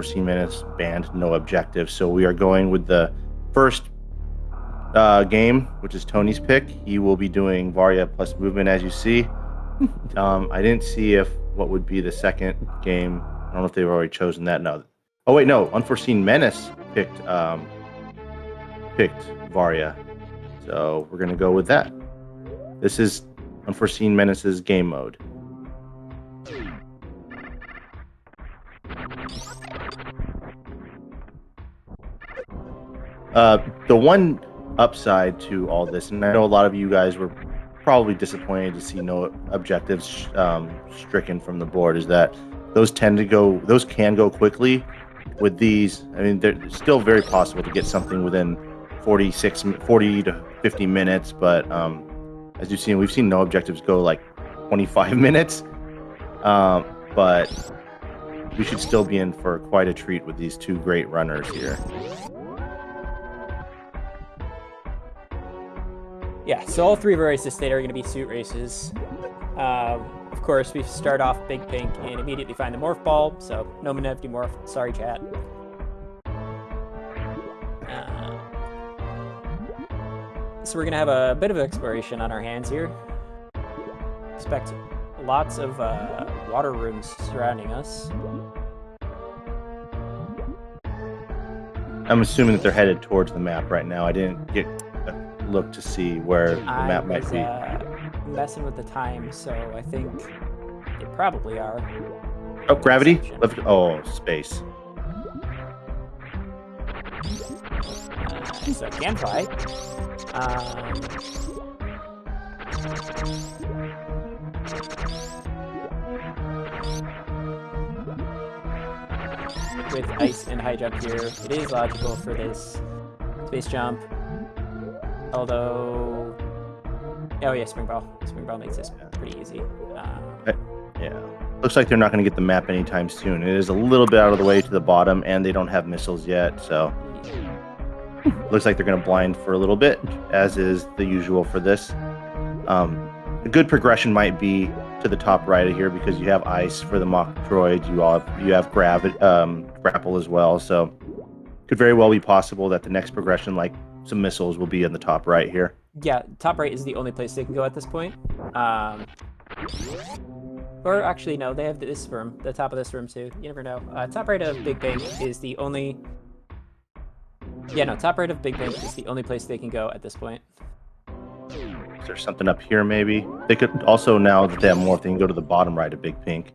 UnforeseenMenace banned no objectives, so we are going with the first game, which is Tony's pick. He will be doing Varia plus movement, as you see. I didn't see if what would be the second game. I don't know if they've already chosen that. No. Oh wait, no. UnforeseenMenace picked Varia, so we're gonna go with that. This is UnforeseenMenace's game mode. The one upside to all this, and I know a lot of you guys were probably disappointed to see no objectives stricken from the board, is that those can go quickly. With these, I mean, they're still very possible to get something within 40 to 50 minutes, but as you've seen, we've seen no objectives go like 25 minutes, but we should still be in for quite a treat with these two great runners here. Yeah, so all three of our races today are going to be suit races. Of course, we start off Big Pink and immediately find the Morph Ball, so no Manev demorph. Sorry, chat. So we're going to have a bit of exploration on our hands here. Expect lots of water rooms surrounding us. I'm assuming that they're headed towards the map right now. I didn't get a look to see where the map might be. Messing with the time, so I think they probably are. Oh, gravity? Oh, space. So it can fly. With ice and high jump here, it is logical for this space jump. Although, oh yeah, Spring Ball. Spring Ball makes this pretty easy. Yeah, looks like they're not going to get the map anytime soon. It is a little bit out of the way to the bottom, and they don't have missiles yet, so looks like they're going to blind for a little bit, as is the usual for this. A good progression might be to the top right of here, because you have ice for the Metroid. You have grapple as well, so could very well be possible that the next progression, like some missiles, will be in the top right here. Yeah, top right is the only place they can go at this point. Or actually, no, they have this room, the top of this room too. You never know. Top right of Big Bang is the only... Yeah, no, top right of Big Bang is the only place they can go at this point. Is there something up here maybe? They could also, now that they have more, they can go to the bottom right of Big Pink.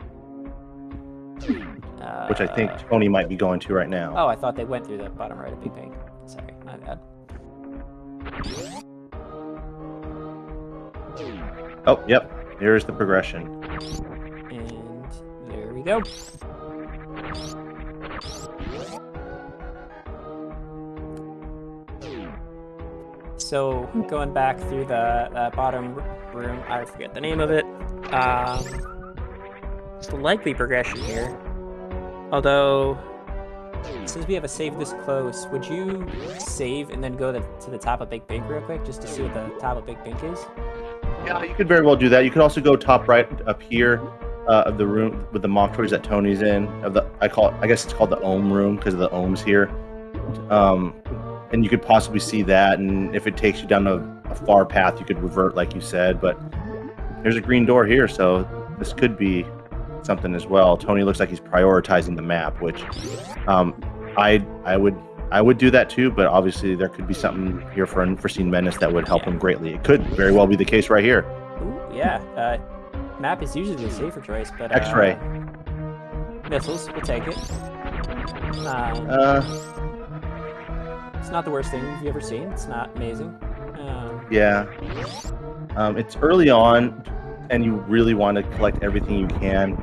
Which I think Tony might be going to right now. Oh, I thought they went through the bottom right of Big Pink. Sorry, my bad. Oh, yep. Here's the progression. And there we go. So, going back through the bottom room, I forget the name of it. It's the likely progression here. Although, since we have a save this close, would you save and then go to the top of Big Pink real quick, just to see what the top of Big Pink is? Yeah, you could very well do that. You could also go top right up here of the room with the Metroids that Tony's in. I guess it's called the Ohm room because of the ohms here. And you could possibly see that, and if it takes you down a far path, you could revert, like you said. But there's a green door here, so this could be something as well. Tony looks like he's prioritizing the map, which I would do that too, but obviously there could be something here for UnforeseenMenace that would help him greatly. It could very well be the case right here. Ooh, yeah, map is usually the safer choice, but X-ray. Missiles, we'll take it. It's not the worst thing you've ever seen. It's not amazing. Yeah. It's early on, and you really want to collect everything you can.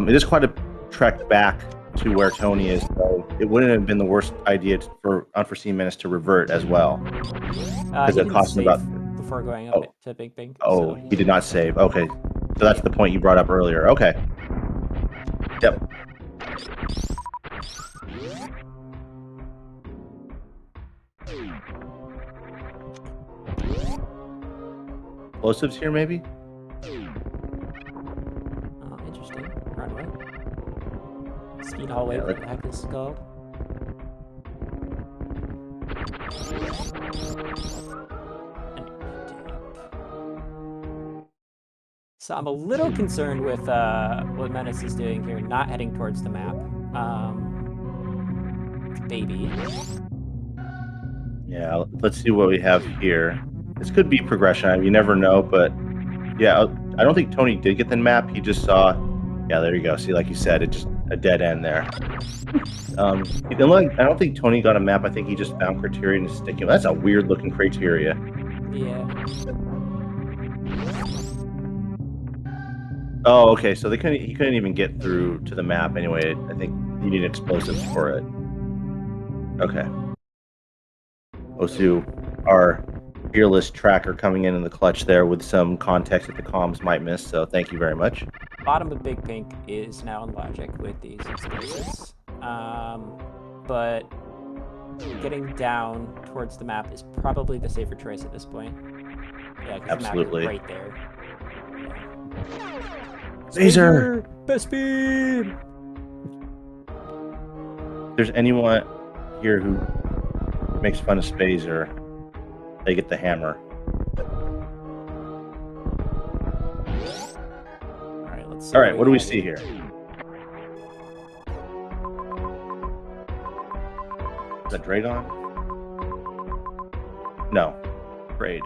It is quite a trek back to where Tony is, so it wouldn't have been the worst idea for UnforeseenMenace to revert as well. Because it cost him about... Before going up to Big Bang. Oh, so. He did not save. Okay. So that's the point you brought up earlier. Okay. Yep. Explosives here, maybe? Oh, interesting. Runway. Speed main hallway, Yeah, whatever the heck this is called. So I'm a little concerned with what Menace is doing here, not heading towards the map. Baby. Yeah, let's see what we have here. This could be progression. I mean, you never know, but yeah, I don't think Tony did get the map. He just saw. Yeah, there you go. See, like you said, it just a dead end there. I don't think Tony got a map. I think he just found criteria and is sticking. That's a weird looking criteria. Yeah. Oh, okay. So he couldn't even get through to the map anyway. I think you need explosives for it. Okay. Osu, our fearless tracker, coming in the clutch there with some context that the comms might miss. So thank you very much. Bottom of Big Pink is now in logic with these explosives. But getting down towards the map is probably the safer choice at this point. Yeah, because the map is right there. Phaser! Best beam! If there's anyone here who makes fun of Spazer, they get the hammer. Alright, let's see. Alright, what do we see here? Is that Dragon? No. Grade.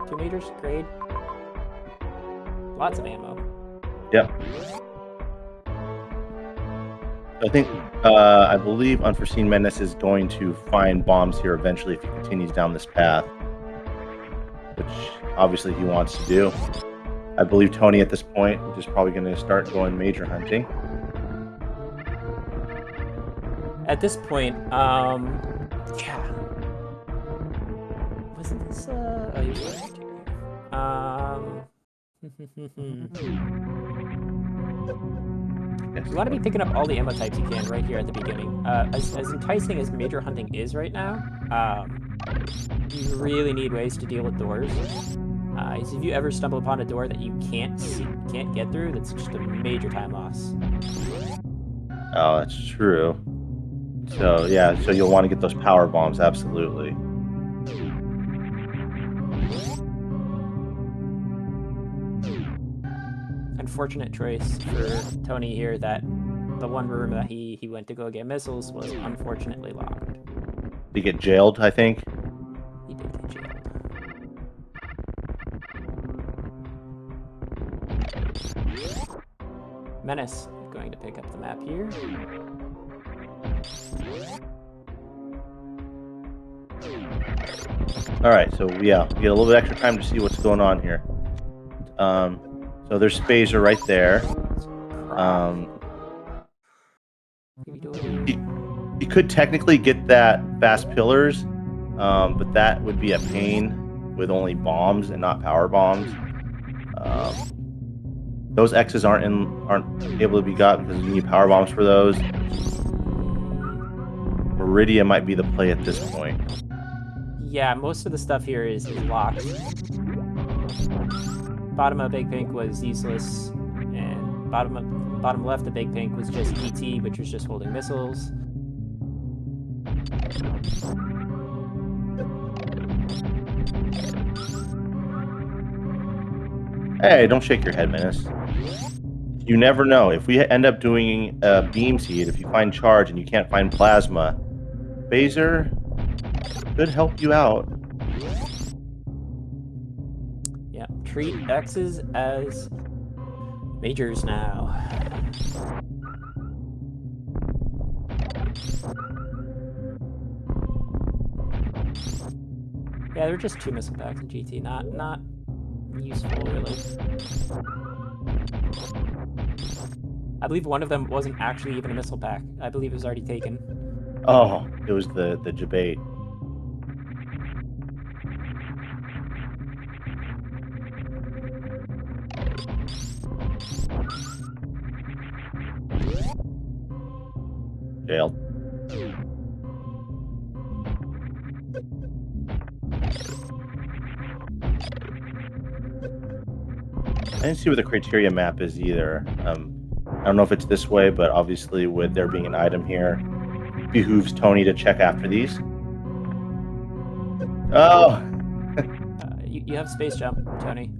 2 meters, grade. Lots of ammo. Yep. I believe UnforeseenMenace is going to find bombs here eventually if he continues down this path, which obviously he wants to do. I believe Tony at this point is probably going to start going major hunting. At this point, yeah. Wasn't this, oh, you You want to be picking up all the ammo types you can right here at the beginning. As enticing as major hunting is right now, you really need ways to deal with doors. So if you ever stumble upon a door that you can't get through, that's just a major time loss. Oh, that's true. So yeah, so you'll want to get those power bombs, absolutely. Unfortunate choice for Tony here that the one room that he went to go get missiles was unfortunately locked. Did he get jailed, I think? He did get jailed. Menace going to pick up the map here. Alright, so yeah, we get a little bit extra time to see what's going on here. So there's Spazer right there. He could technically get that fast pillars, but that would be a pain with only bombs and not power bombs. Those X's aren't able to be got because you need power bombs for those. Meridia might be the play at this point. Yeah, most of the stuff here is locked. Bottom of Big Pink was useless, and bottom left of Big Pink was just ET, which was just holding missiles. Hey, don't shake your head, Menace. You never know. If we end up doing a beam seed, if you find charge and you can't find plasma, Phaser could help you out. Yeah, treat X's as majors now. Yeah, they're just 2 missile packs in GT, not useful really. I believe one of them wasn't actually even a missile pack. I believe it was already taken. Oh, it was the debate. Jailed. I didn't see what the criteria map is either. I don't know if it's this way, but obviously with there being an item here, it behooves Tony to check after these. Oh, You have space jump, Tony.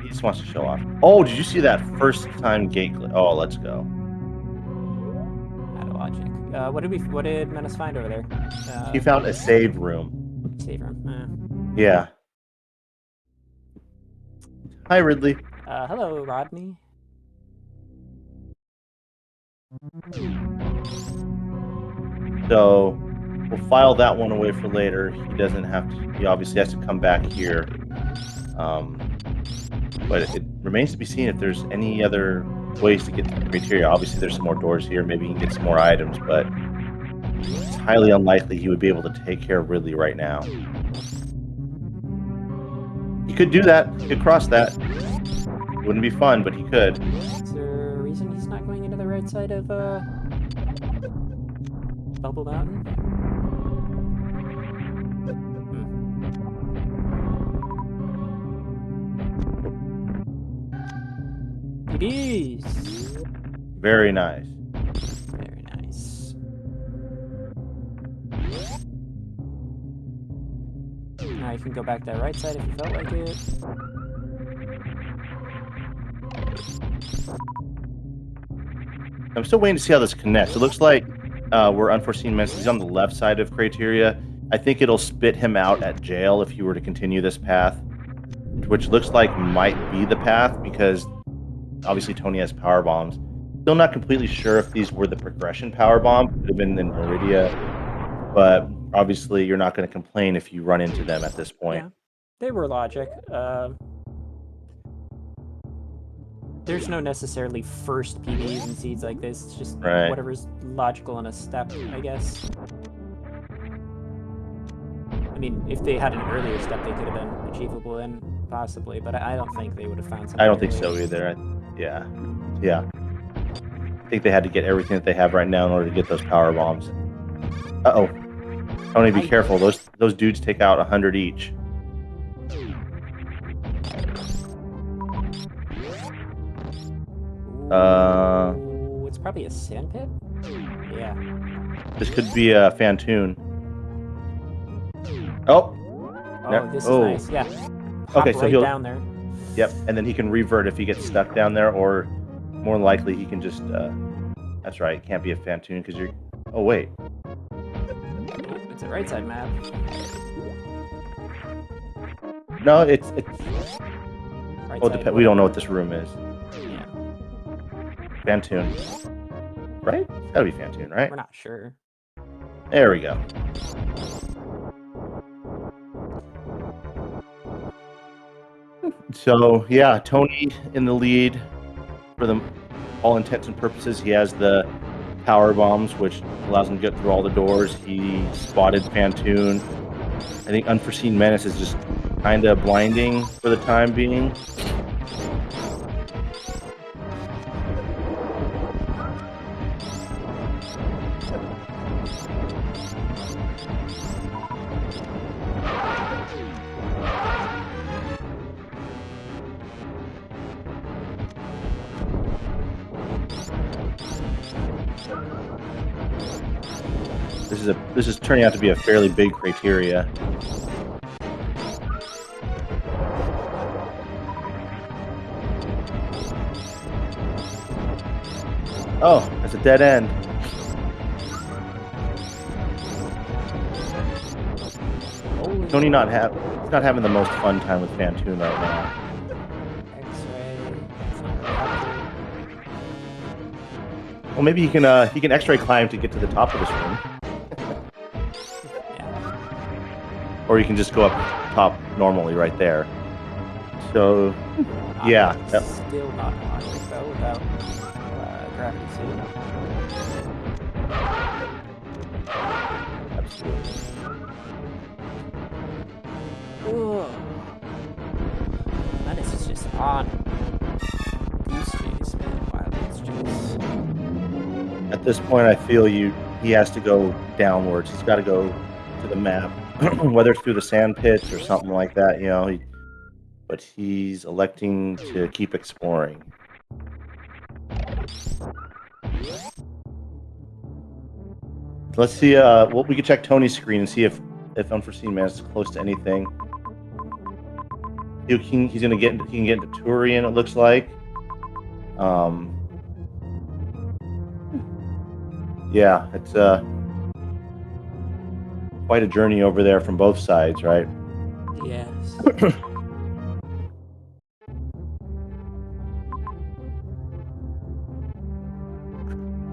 he just wants to show off. Oh, did you see that first time gate? Oh, let's go. Out of logic. What did Menace find over there? He found a save room. Save room. Yeah. Hi, Ridley. Hello, Rodney. So we'll file that one away for later. He doesn't have to. He obviously has to come back here. But it remains to be seen if there's any other ways to get to the criteria. Obviously, there's some more doors here. Maybe he can get some more items, but it's highly unlikely he would be able to take care of Ridley right now. He could do that. He could cross that. Wouldn't be fun, but he could. Is there a reason he's not going into the right side of Bubble Mountain? It is. Very nice. Very nice. Now you can go back that right side if you felt like it. I'm still waiting to see how this connects. It looks like we're UnforeseenMenace. He's on the left side of criteria. I think it'll spit him out at jail if you were to continue this path, which looks like might be the path because obviously Tony has power bombs. Still not completely sure if these were the progression power bombs. Could have been in Meridia, but obviously you're not going to complain if you run into them at this point. Yeah, they were logic. There's no necessarily first PBs and seeds like this. It's just whatever's logical in a step, I guess. I mean, if they had an earlier step, they could have been achievable in, possibly, but I don't think they would have found something. I don't think so either. Yeah. I think they had to get everything that they have right now in order to get those power bombs. Uh-oh. Tony, be careful. Those dudes take out 100 each. It's probably a sand pit? Yeah. This could be a Fantoon. Oh, this is nice. Yeah. Okay, so he'll down there. Yep, and then he can revert if he gets stuck down there, or more likely he can just. That's right. It can't be a Fantoon because you're. Oh wait. It's a right side map. No, it's. Right Well, we don't know what this room is. Yeah. Fantoon. Right? It's gotta be Fantoon, right? We're not sure. There we go. So yeah, Tony in the lead for all intents and purposes. He has the power bombs, which allows him to get through all the doors. He spotted Fantoon. I think UnforeseenMenace is just kind of blinding for the time being. This is turning out to be a fairly big criteria. Oh, that's a dead end. Tony not having the most fun time with Fantoon right now. Well, maybe he can X-ray climb to get to the top of this room. Or you can just go up top normally right there. So, yeah. Still not logic though without gravity suit. Absolutely. Ooh. Menace is just on. Goose chase, man. Wild goose chase. At this point, I feel he has to go downwards. He's got to go to the map. Whether it's through the sand pits or something like that, but he's electing to keep exploring. Let's see. Well, we can check Tony's screen and see if Unforeseen Menace is close to anything. He's gonna get. He can get into Turian. It looks like. Yeah, it's quite a journey over there from both sides, right? Yes.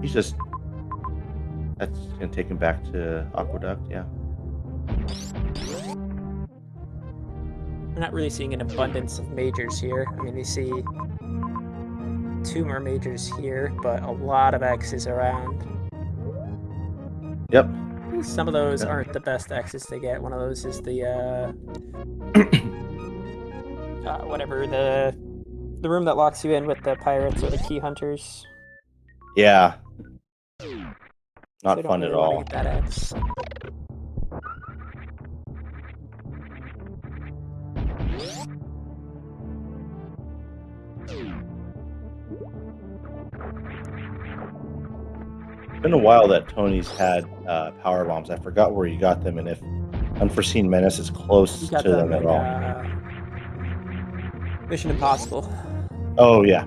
He's just. That's gonna take him back to Aqueduct. Yeah. We're not really seeing an abundance of majors here. I mean, they see 2 more majors here, but a lot of X's around. Yep. Some of those aren't the best X's to get. One of those is the whatever, the room that locks you in with the pirates or the key hunters. Yeah. Not So fun really at all. Get that X. It's been a while that Tony's had power bombs. I forgot where he got them and if Unforeseen Menace is close to them at all. Mission Impossible. Oh yeah.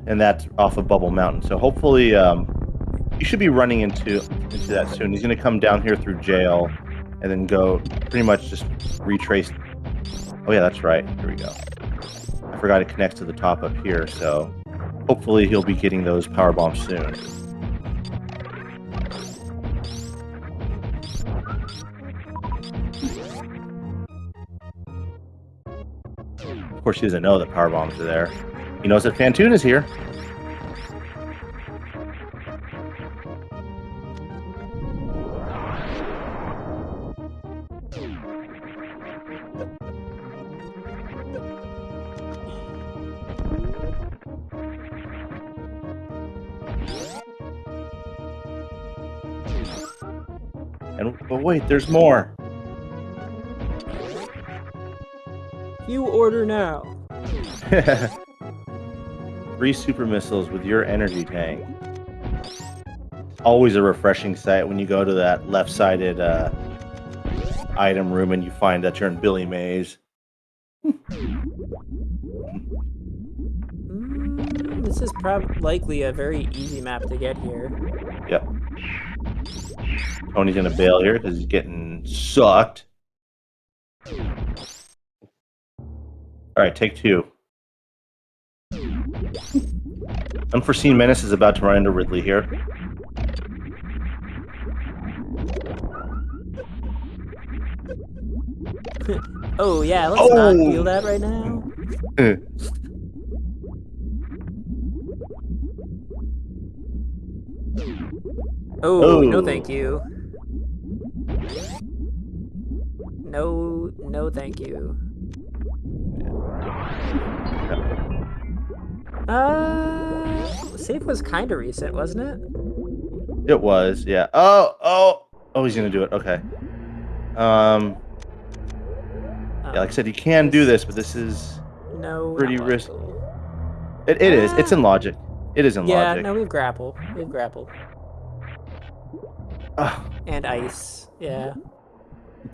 And that's off of Bubble Mountain. So hopefully you should be running into that soon. He's going to come down here through jail and then go pretty much just retrace. Oh yeah, that's right. Here we go. I forgot it connects to the top up here, so hopefully he'll be getting those power bombs soon. Of course, he doesn't know that power bombs are there. He knows that Fantoon is here. But wait, there's more. You order now. 3 super missiles with your energy tank. Always a refreshing sight when you go to that left-sided item room and you find that you're in Billy Mays. This is probably likely a very easy map to get here. Yep. Tony's gonna bail here because he's getting sucked. Alright, take 2. Unforeseen Menace is about to run into Ridley here. Oh yeah, let's not feel that right now. Oh, no thank you. No thank you. Save was kind of recent, wasn't it? It was, yeah. Oh, he's gonna do it. Okay. Yeah, like I said, you can do this, but this is pretty risky. It is. It's in logic. It is in logic. Yeah, no, we have grapple. And ice. Yeah.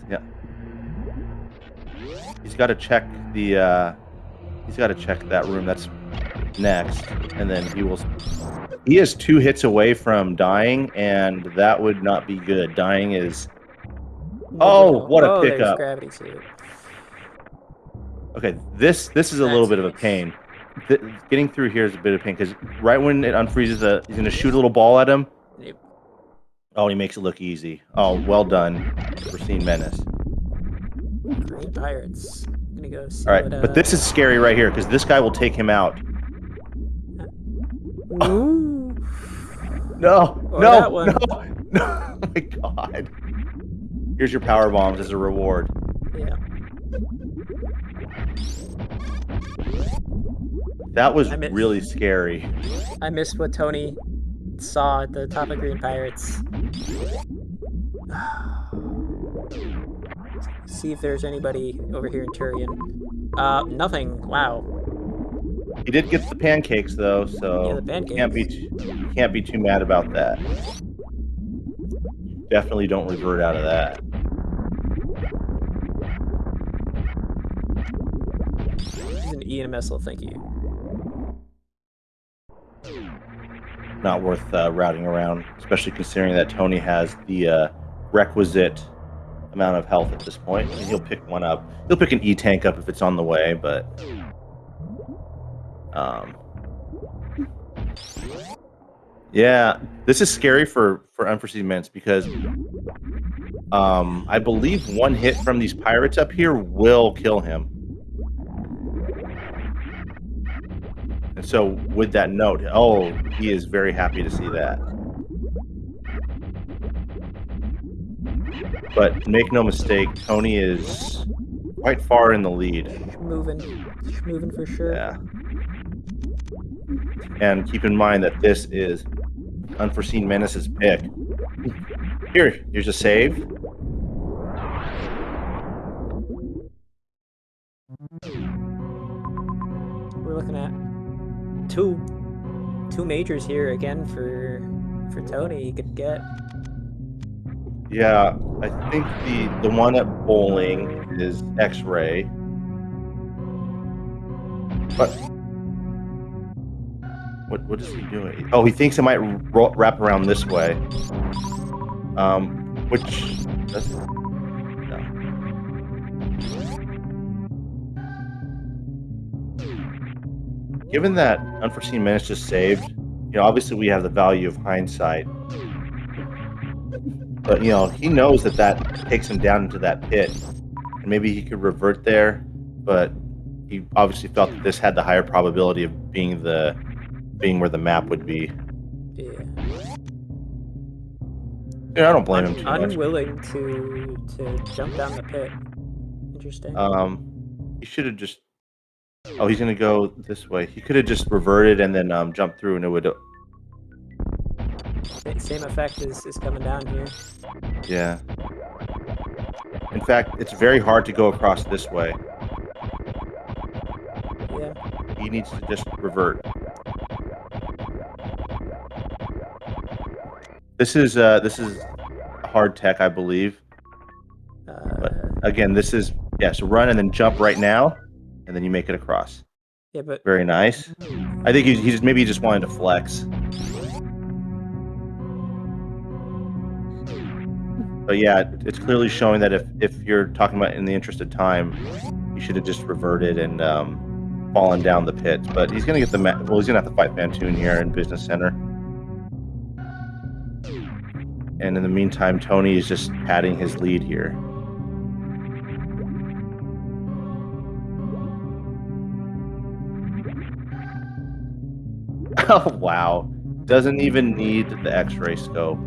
Yeah. He's got to check the. He's got to check that room that's next, and then he will. He is 2 hits away from dying, and that would not be good. Dying is. Oh, what a pickup! Gravity suit. Okay, this is a little bit of a pain. Getting through here is a bit of a pain because right when it unfreezes, he's gonna shoot a little ball at him. Yep. Oh, he makes it look easy. Oh, well done, Unforeseen Menace. Green pirates. I'm gonna go see. All right, but this is scary right here because this guy will take him out. Ooh. No! Oh my God! Here's your power bombs as a reward. Yeah. That was really scary. I missed what Tony saw at the top of Green Pirates. See if there's anybody over here in Turian. Nothing. Wow. He did get the pancakes though, so Yeah, the pancakes. you can't be too mad about that. Definitely don't revert out of that. He's an EMS will thank you. Not worth routing around, especially considering that Tony has the requisite amount of health at this point. I mean, he'll pick one up. He'll pick an E-tank up if it's on the way, but yeah, this is scary for UnforeseenMenace because I believe one hit from these pirates up here will kill him. And so with that note, oh, he is very happy to see that. But make no mistake, Tony is quite far in the lead. Moving for sure. Yeah. And keep in mind that this is UnforeseenMenace's pick. Here's a save. We're looking at two majors here again for Tony. He could get. Yeah, I think the one at bowling is X-ray. But what is he doing? Oh, he thinks it might wrap around this way. Which doesn't. No. Given that UnforeseenMenace just saved, obviously we have the value of hindsight. But he knows that takes him down into that pit, and maybe he could revert there. But he obviously felt that this had the higher probability of being where the map would be. Yeah, I don't blame him too much. Unwilling to jump down the pit. Interesting. He should have just. Oh, he's gonna go this way. He could have just reverted and then jumped through, and it would. Same effect is coming down here. Yeah. In fact, it's very hard to go across this way. Yeah. He needs to just revert. This is a hard tech, I believe. But again, this is so run and then jump right now, and then you make it across. Yeah, but very nice. I think he just wanted to flex. But yeah, it's clearly showing that if you're talking about in the interest of time, you should have just reverted and fallen down the pit. But he's gonna get he's gonna have to fight Bantoon here in Business Center. And in the meantime, Tony is just padding his lead here. Oh wow! Doesn't even need the X-ray scope.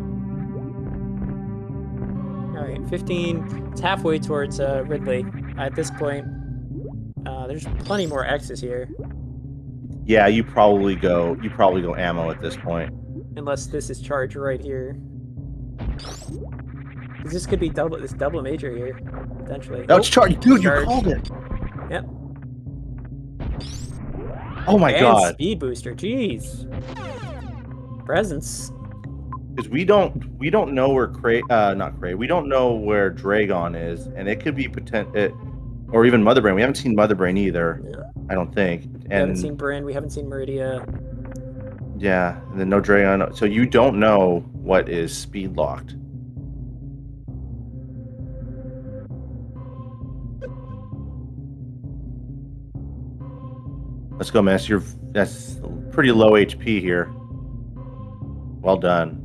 15. It's halfway towards Ridley. At this point, there's plenty more X's here. Yeah, you probably go ammo at this point. Unless this is charged right here. This could be double major here, potentially. No, it's charged, dude. You called it. Yep. Oh my god. Speed booster. Jeez. Presence. Because we don't know where we don't know where Dragon is, and it could be or even Motherbrain. We haven't seen Motherbrain either. Yeah. I don't think. And we haven't seen Bryn. We haven't seen Meridia. Yeah, and then no Dragon. So you don't know what is speed locked. Let's go, man. That's pretty low HP here. Well done.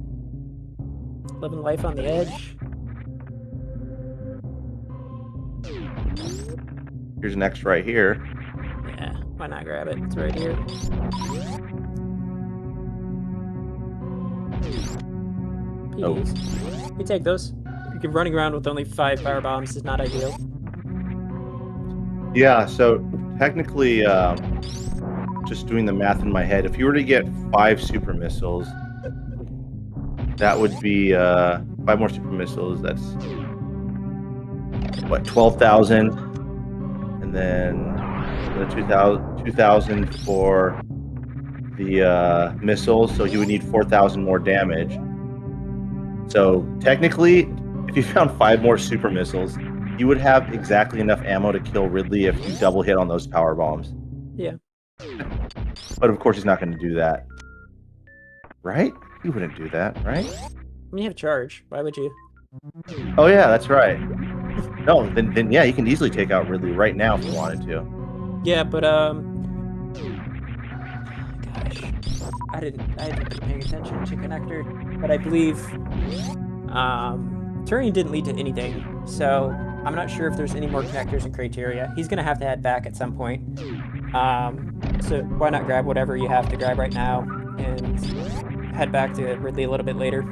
11 life on the edge. Here's an X right here. Yeah, why not grab it? It's right here. PDs. We take those. Running around with only 5 fire bombs is not ideal. Yeah, so technically, just doing the math in my head, if you were to get 5 super missiles, that would be 5 more super missiles. That's what, 12,000, and then the 2,000 for the missiles, so he would need 4,000 more damage. So technically, if you found 5 more super missiles, you would have exactly enough ammo to kill Ridley if you double hit on those power bombs. Yeah. But of course, he's not going to do that. Right? He wouldn't do that, right? I mean, you have charge. Why would you? Oh, yeah, that's right. No, then yeah, he can easily take out Ridley right now if he wanted to. Yeah, but gosh, I haven't been paying attention to connector, but I believe Turing didn't lead to anything, so I'm not sure if there's any more connectors and criteria. He's gonna have to head back at some point. So why not grab whatever you have to grab right now and head back to Ridley a little bit later.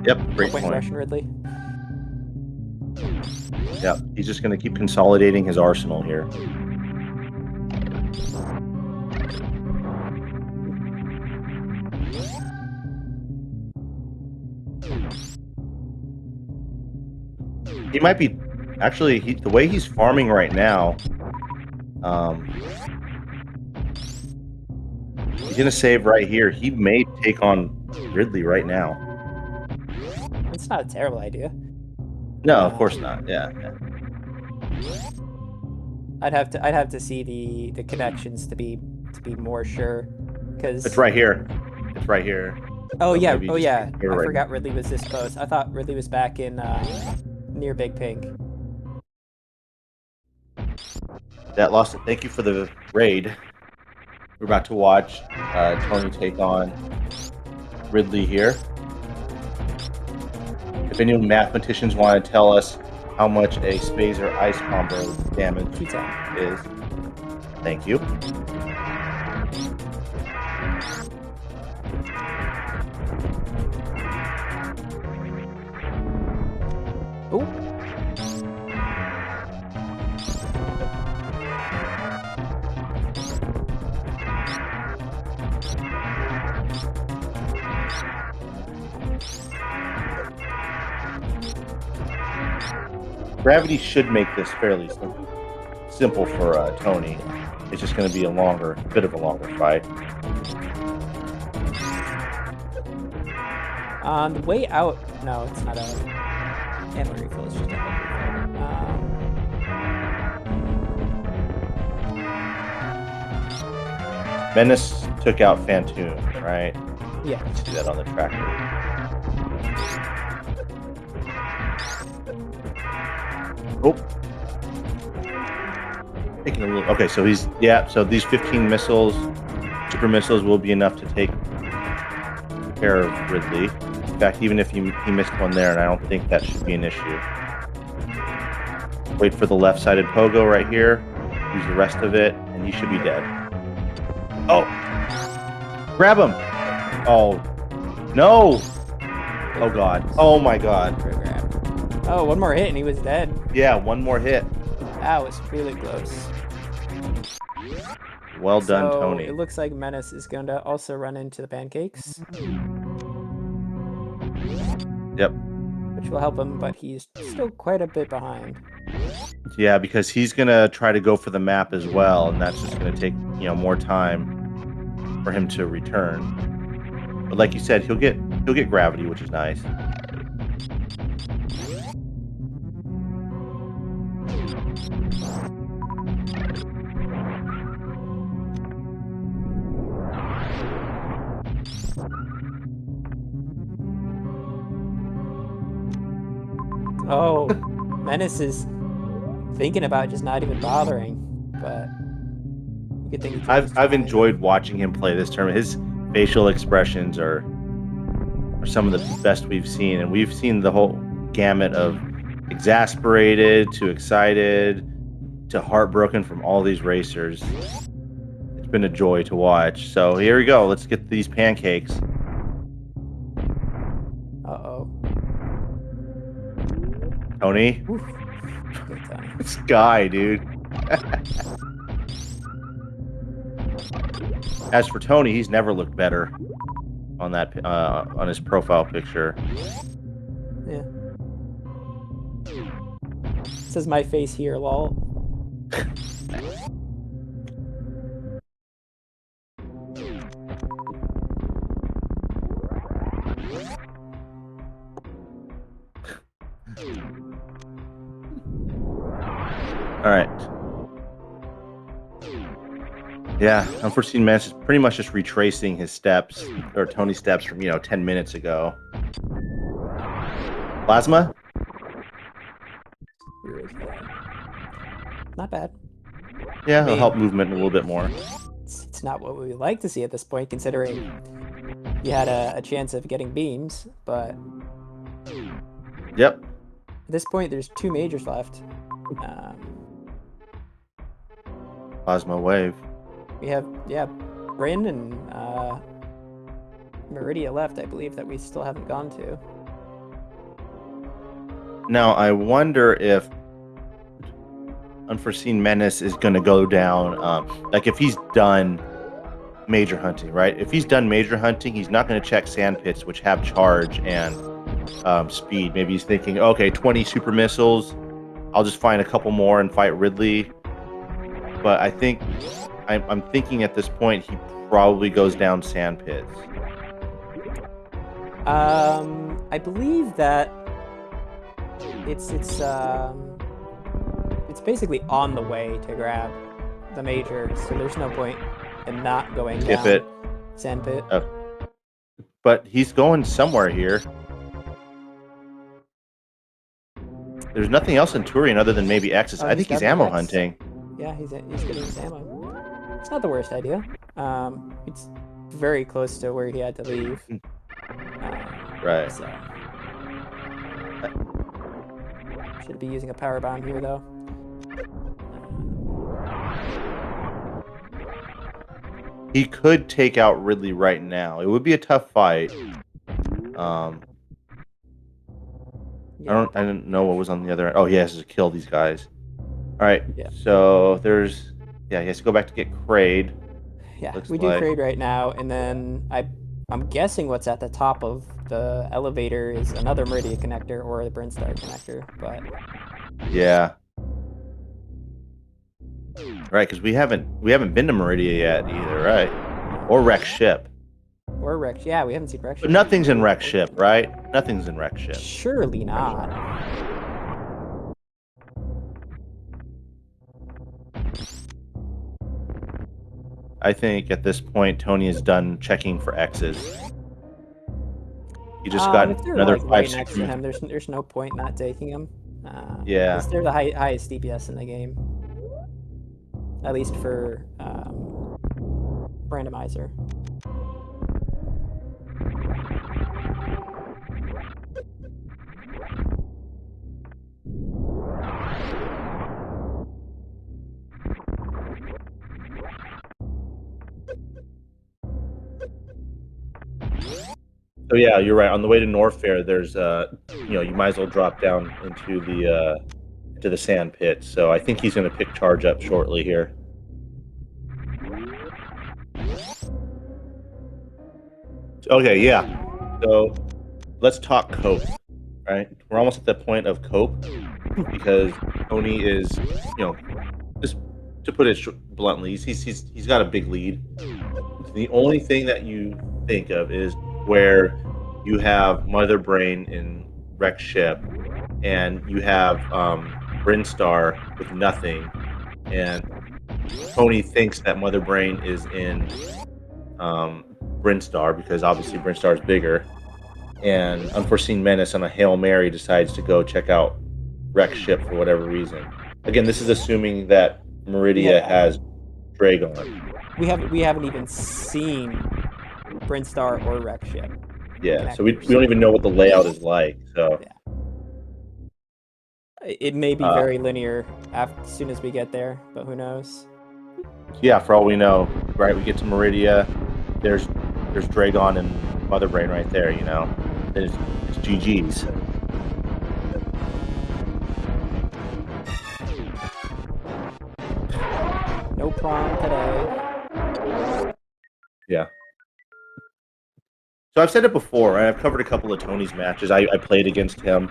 Yep, great No point point. rushing Ridley. Yep, he's just going to keep consolidating his arsenal here. He might be, actually, the way he's farming right now, he's going to save right here. He may take on Ridley right now. It's not a terrible idea. No, of course not. Yeah. I'd have to see the connections to be more sure, because It's right here. It's right here. Oh So yeah, maybe oh just yeah. here I right forgot Ridley was this close. I thought Ridley was back in near Big Pink. That lost it. Thank you for the raid. We're about to watch Tony take on Ridley here. If any mathematicians want to tell us how much a Spazer ice combo damage 210. is, thank you. Oh. Gravity should make this fairly simple for Tony. It's just going to be a bit of a longer fight. On the way out, no, it's not a ammo refill. It's just a health refill. Menace took out Phantom, right? Yeah. See that on the tractor. Oh. Taking a little. Okay, so so these 15 missiles, super missiles, will be enough to take care of Ridley. In fact, even if he missed one there, and I don't think that should be an issue. Wait for the left-sided pogo right here. Use the rest of it, and he should be dead. Oh! Grab him! Oh. No! Oh, God. Oh, my God. Oh, one more hit and he was dead. Yeah, one more hit. That was really close. Well done, So Tony. it looks like Menace is going to also run into the pancakes. Yep. Which will help him, but he's still quite a bit behind. Yeah, because he's gonna try to go for the map as well, and that's just gonna take more time for him to return. But like you said, he'll get gravity, which is nice. Oh, Menace is thinking about just not even bothering, but you could think. I've enjoyed watching him play this tournament. His facial expressions are some of the best we've seen, and we've seen the whole gamut of exasperated to excited to heartbroken from all these racers. It's been a joy to watch. So here we go. Let's get these pancakes. Uh-oh. Tony. Oof. Good Tony. This guy, dude. As for Tony, he's never looked better on that on his profile picture. Yeah. It says my face here, lol. All right. Yeah, UnforeseenMenace is pretty much just retracing his steps, or Tony's steps from, 10 minutes ago. Plasma? Where is that? Not bad. Yeah, I it'll mean, help movement a little bit more. It's not what we would like to see at this point, considering you had a chance of getting beams, but Yep. at this point, there's 2 majors left. Plasma wave. We have, Bryn and Meridia left, I believe, that we still haven't gone to. Now, I wonder if UnforeseenMenace is going to go down, like if he's done major hunting, right? If he's done major hunting, he's not going to check sand pits, which have charge and speed. Maybe he's thinking, okay, 20 super missiles. I'll just find a couple more and fight Ridley. But I think I'm thinking at this point he probably goes down sand pits. I believe that it's basically on the way to grab the major, so there's no point in not going down sand pit. But he's going somewhere here. There's nothing else in Turian other than maybe X's. I think he's ammo hunting. Yeah, he's getting his ammo. It's not the worst idea. It's very close to where he had to leave. Right. So. Should be using a power bomb here, though. He could take out Ridley right now. It would be a tough fight. I didn't know what was on the other end. Oh, he has to kill these guys. All right. Yeah. So there's, he has to go back to get Kraid. Yeah, we do Kraid right now, and then I'm guessing what's at the top of the elevator is another Meridia connector or the Brinstar connector, but yeah. Right, because we haven't been to Meridia yet either, right? Or Rex ship. Or Rex, yeah, we haven't seen Rex ship. But nothing's in Rex ship, right? Nothing's in Rex ship. Surely not. I think at this point Tony is done checking for X's. He just got another right next to him. There's no point not taking him. Yeah. They're the highest DPS in the game, at least for randomizer. So yeah, you're right. On the way to Norfair, there's you might as well drop down into the sand pit. So I think he's going to pick charge up shortly here. Okay, yeah. So let's talk cope. Right, we're almost at the point of cope because Tony is, just to put it bluntly, he's got a big lead. The only thing that you think of is where you have Mother Brain in Rex ship, and you have Brinstar with nothing, and Tony thinks that Mother Brain is in Brinstar because obviously Brinstar is bigger, and UnforeseenMenace on a Hail Mary decides to go check out Rex ship for whatever reason. Again, this is assuming that Meridia has Dragon. We haven't even seen Brinstar or Rex ship. Yeah, so we don't even know what the layout is like. So it may be very linear as soon as we get there, but who knows? Yeah, for all we know, right? We get to Meridia. There's Dragon and Mother Brain right there. It's GG's. No prom today. Yeah. So I've said it before, right? I've covered a couple of Tony's matches. I played against him.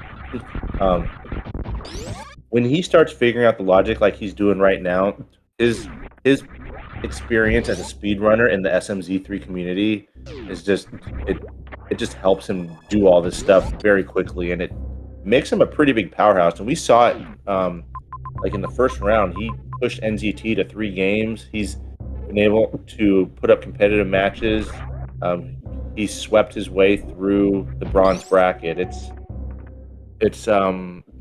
When he starts figuring out the logic like he's doing right now, his experience as a speedrunner in the SMZ3 community is just it just helps him do all this stuff very quickly, and it makes him a pretty big powerhouse. And we saw it like in the first round, he pushed NZT to 3 games. He's been able to put up competitive matches. He swept his way through the bronze bracket. It's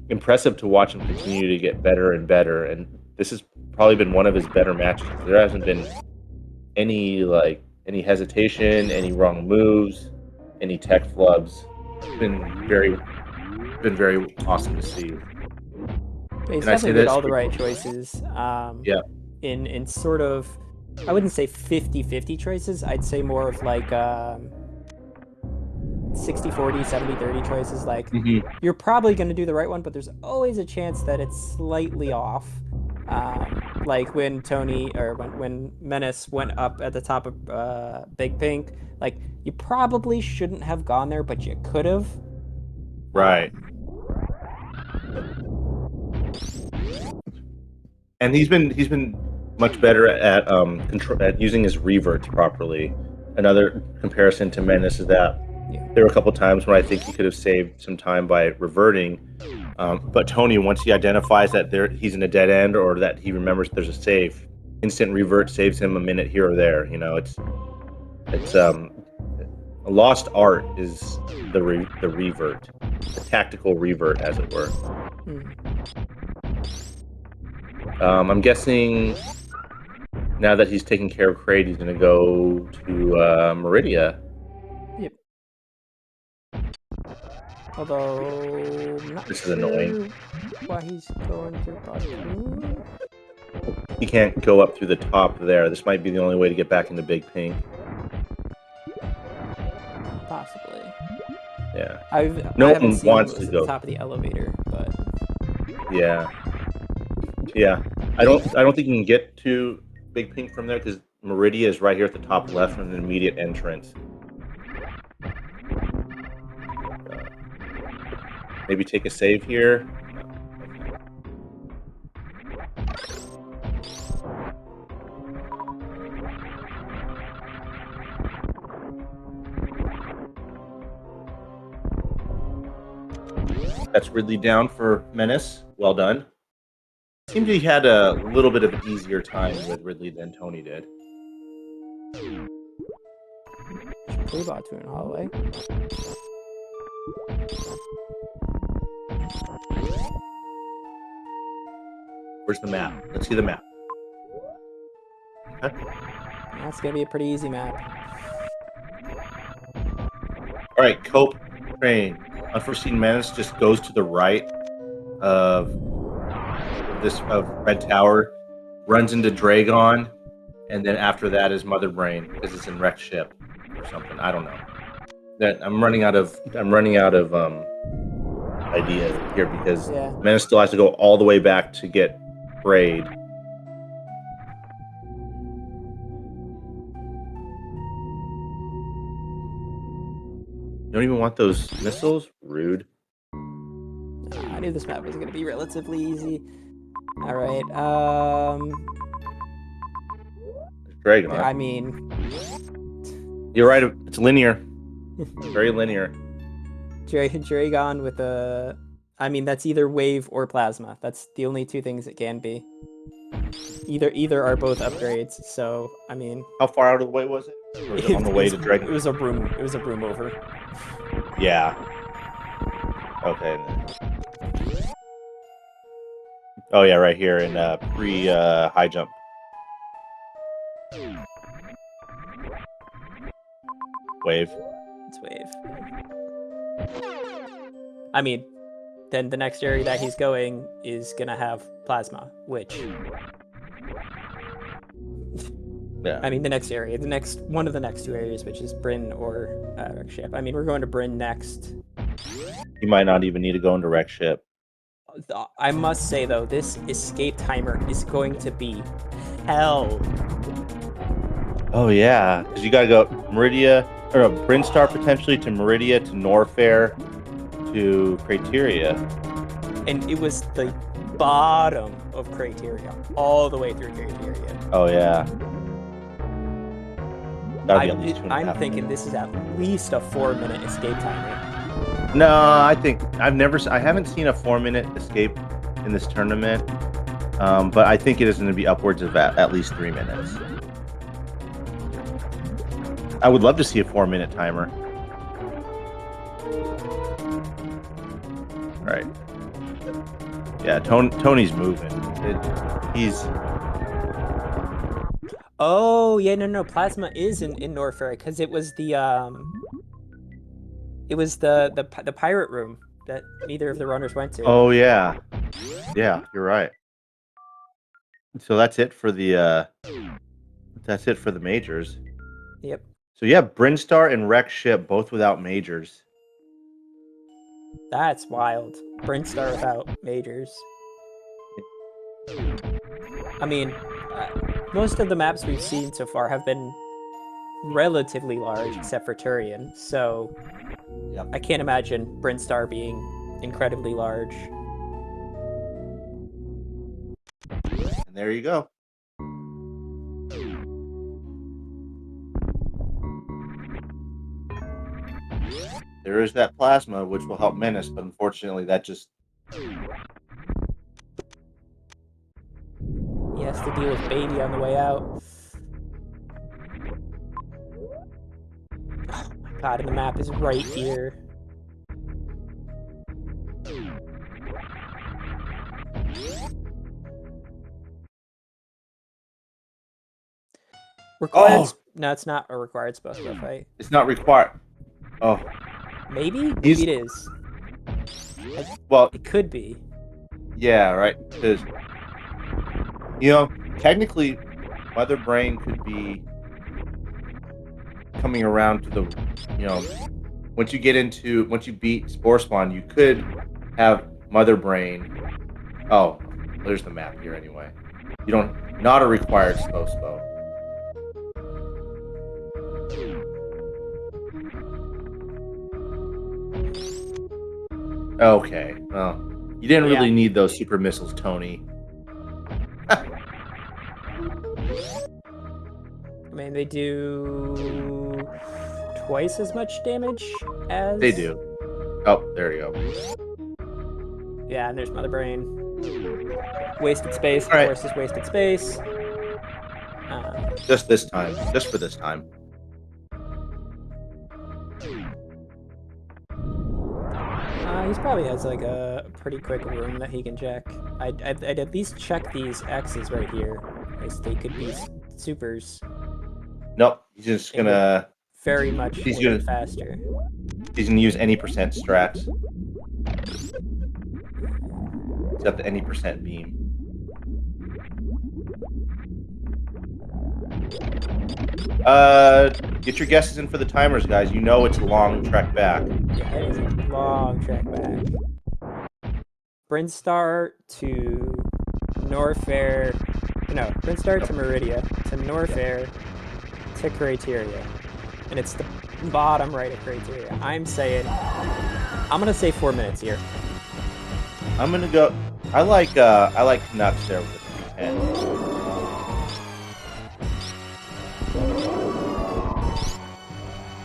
impressive to watch him continue to get better and better. And this has probably been one of his better matches. There hasn't been any hesitation, any wrong moves, any tech flubs. It's been very awesome to see. He's And I say definitely made this all the right choices. Yeah. In sort of, I wouldn't say 50-50 choices. I'd say more of like 60-40, 70-30 choices. Like you're probably going to do the right one, but there's always a chance that it's slightly off. Like when when Menace went up at the top of Big Pink, like you probably shouldn't have gone there, but you could have. Right. And he's been much better at at using his reverts properly. Another comparison to Menace is that there were a couple times when I think he could have saved some time by reverting. But Tony, once he identifies that he's in a dead end or that he remembers there's a save, instant revert saves him a minute here or there. You know, it's a lost art is the revert, the tactical revert, as it were. I'm guessing now that he's taking care of Kraid, he's going to go to Meridia. Yep. Although, I'm not This is annoying. Why he's going through. He can't go up through the top there. This might be the only way to get back into Big Pink. Possibly. Yeah. No one wants to go at the top of the elevator, but yeah. I don't think you can get to Big Pink from there because Meridia is right here at the top left from the immediate entrance. Maybe take a save here. That's Ridley down for Menace. Well done. Seemed he had a little bit of an easier time with Ridley than Tony did. Pre-bot to an hallway. Where's the map? Let's see the map. Okay. That's gonna be a pretty easy map. All right, Cope Train. UnforeseenMenace just goes to the right of Red Tower, runs into Dragon, and then after that is Mother Brain because it's in Wreck Ship or something. I don't know. I'm running out of ideas here because Menace still has to go all the way back to get Braid. You don't even want those missiles? Rude. I knew this map was going to be relatively easy. All right. Dragon. I mean, you're right. It's linear. Very linear. Dragon with a. I mean, that's either wave or plasma. That's the only two things it can be. Either are both upgrades. So I mean, how far out of the way was it? Or was it on the way to Dragon? It was a broom. It was a broom over. Yeah. Okay. Oh yeah, right here in pre high jump. Wave. It's wave. I mean, then the next area that he's going is gonna have plasma, which. Yeah. I mean, the next area, one of the next two areas, which is Bryn or Wreck Ship. I mean, we're going to Bryn next. You might not even need to go into Wreck Ship. I must say though, this escape timer is going to be hell. Oh yeah, because you gotta go Meridia or Bryn Star potentially to Meridia to Norfair to Criteria. And it was the bottom of Criteria, all the way through Criteria. Oh yeah. I'm thinking this is at least a 4-minute escape timer. No, I think I haven't seen a 4-minute escape in this tournament. But I think it is going to be upwards of at least 3 minutes. I would love to see a 4-minute timer. All right. Yeah, Tony's moving. He's. Oh yeah, no. Plasma is in Norfair because it was the pirate room that neither of the runners went to. Oh yeah, you're right. So that's it for the majors. Yep. So yeah, Brinstar and Wreck Ship both without majors. That's wild. Brinstar without majors. I mean, most of the maps we've seen so far have been relatively large, except for Turian. So Yep. I can't imagine Brinstar being incredibly large. And there you go. There is that plasma, which will help Menace, but unfortunately, that just. He has to deal with Baby on the way out. Oh my god, and the map is right here. Required? Oh. No, it's not a required spell fight. It's not required. Oh. Maybe? Maybe it is. Well, it could be. Yeah, right. Because, technically, Mother Brain could be coming around to the, once you beat Spore Spawn, you could have Mother Brain. Oh, there's the map here anyway. Not a required Spo. Okay, well, you didn't really need those super missiles, Tony. I mean, they do twice as much damage as... They do. Oh, there you go. Yeah, and there's Mother Brain. Wasted space, of course, is wasted space. Just this time. Just for this time. He probably has like a pretty quick room that he can check. I'd at least check these X's right here, as they could be supers. Nope, he's just gonna very much faster. He's gonna use any percent strats. He's got the any percent beam. Get your guesses in for the timers, guys. You know it's a long trek back. Yeah, it is a long trek back. Brinstar to Norfair. No, Brinstar to Meridia, to Norfair, to Criteria. And it's the bottom right of Criteria. I'm gonna say 4 minutes here. I'm gonna go. I like Canucks there with the 310.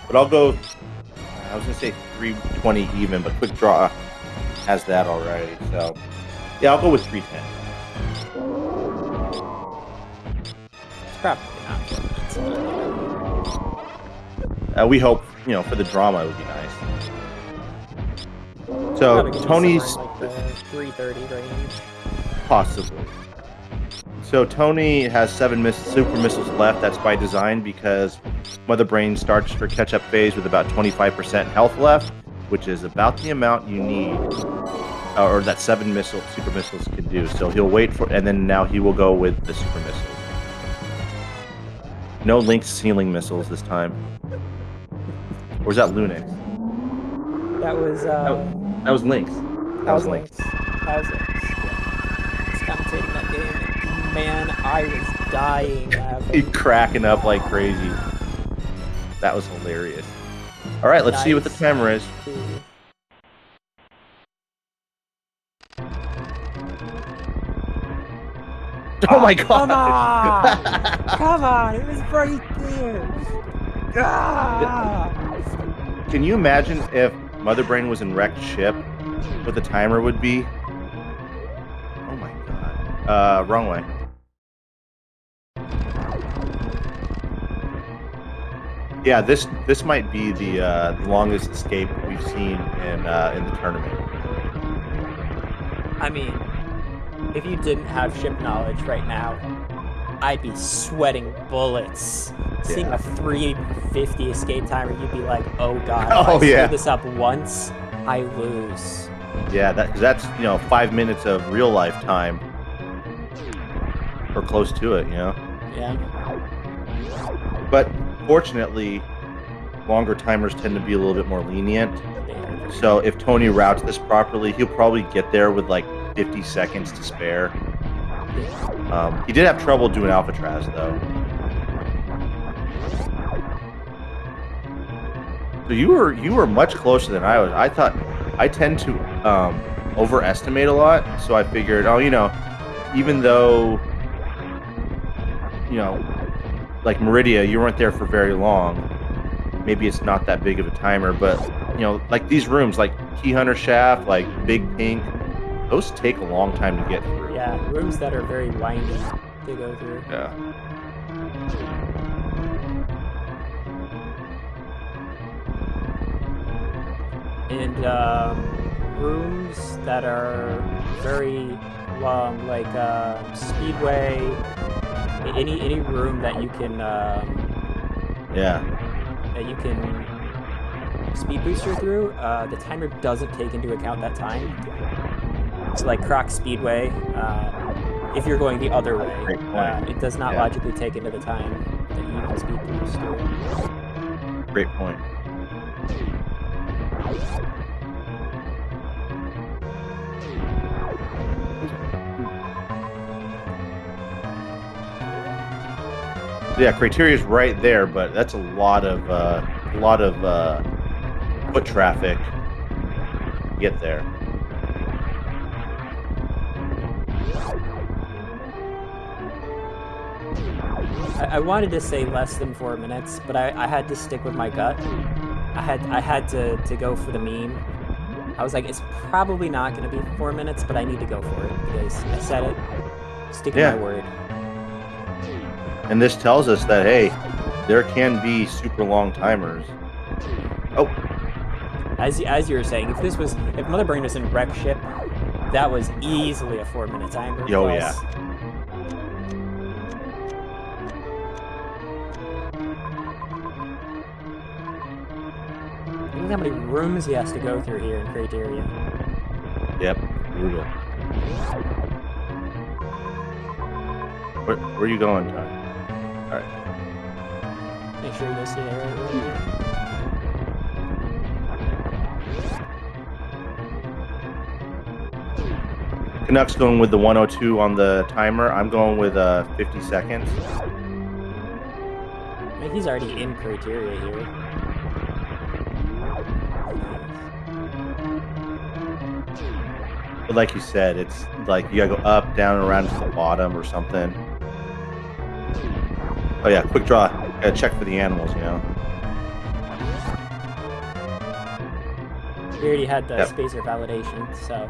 But I'll go. I was gonna say 320 even, but Quick Draw has that already. So yeah, I'll go with 310. It's probably not. We hope, for the drama, it would be nice. So Tony's like the 330 range, possibly. So Tony has 7 super missiles left. That's by design because Mother Brain starts her catch-up phase with about 25% health left, which is about the amount you need, or that 7 super missiles can do. So he'll wait for, and then now he will go with the super missiles. No Link's ceiling missiles this time. Or was that Lunix? That was that was Link's. That was Link's. Yeah. He's commentating that game. Man, I was dying laughing. He's cracking up like crazy. That was hilarious. All right, let's see what the timer is. Oh my god! Come on! It was right there! Can you imagine if Mother Brain was in Wrecked Ship, what the timer would be? Oh my god. Wrong way. Yeah, this might be the longest escape we've seen in the tournament. I mean, if you didn't have ship knowledge right now, I'd be sweating bullets. Seeing a 350 escape timer, you'd be like, "Oh god, if I screw this up once, I lose." Yeah, that's 5 minutes of real life time, or close to it, Yeah. But fortunately, longer timers tend to be a little bit more lenient. So if Tony routes this properly, he'll probably get there with like 50 seconds to spare. He did have trouble doing Alcatraz though. So you were much closer than I was. I thought I tend to overestimate a lot, so I figured, even though like Meridia, you weren't there for very long. Maybe it's not that big of a timer, but like these rooms, like Key Hunter Shaft, like Big Pink, those take a long time to get through. Yeah, rooms that are very windy to go through. Yeah. And rooms that are very long, like Speedway, any room that you can speed booster through, the timer doesn't take into account that time. So like Croc Speedway, if you're going the other way, it does not logically take into the time that you can speed boost through. Great point. Yeah, Criteria's right there, but that's a lot of foot traffic to get there. I wanted to say less than 4 minutes, but I had to stick with my gut. I had to go for the meme. I was like, it's probably not going to be 4 minutes, but I need to go for it because I said it. Stick to my word. And this tells us that, hey, there can be super long timers. Oh. As you were saying, if Mother Brain was in Wreck Ship, that was easily a 4 minute timer. Oh, yeah. Look how many rooms he has to go through here in Criteria. Yep, brutal. Where are you going, Tony? All right. Make sure you go see the right room. Canuck's going with the 102 on the timer. I'm going with 50 seconds. I mean, he's already in Criteria here. But like you said, it's like you gotta go up, down, around to the bottom or something. Oh yeah, quick draw. Gotta check for the animals, We already had the spacer validation, so.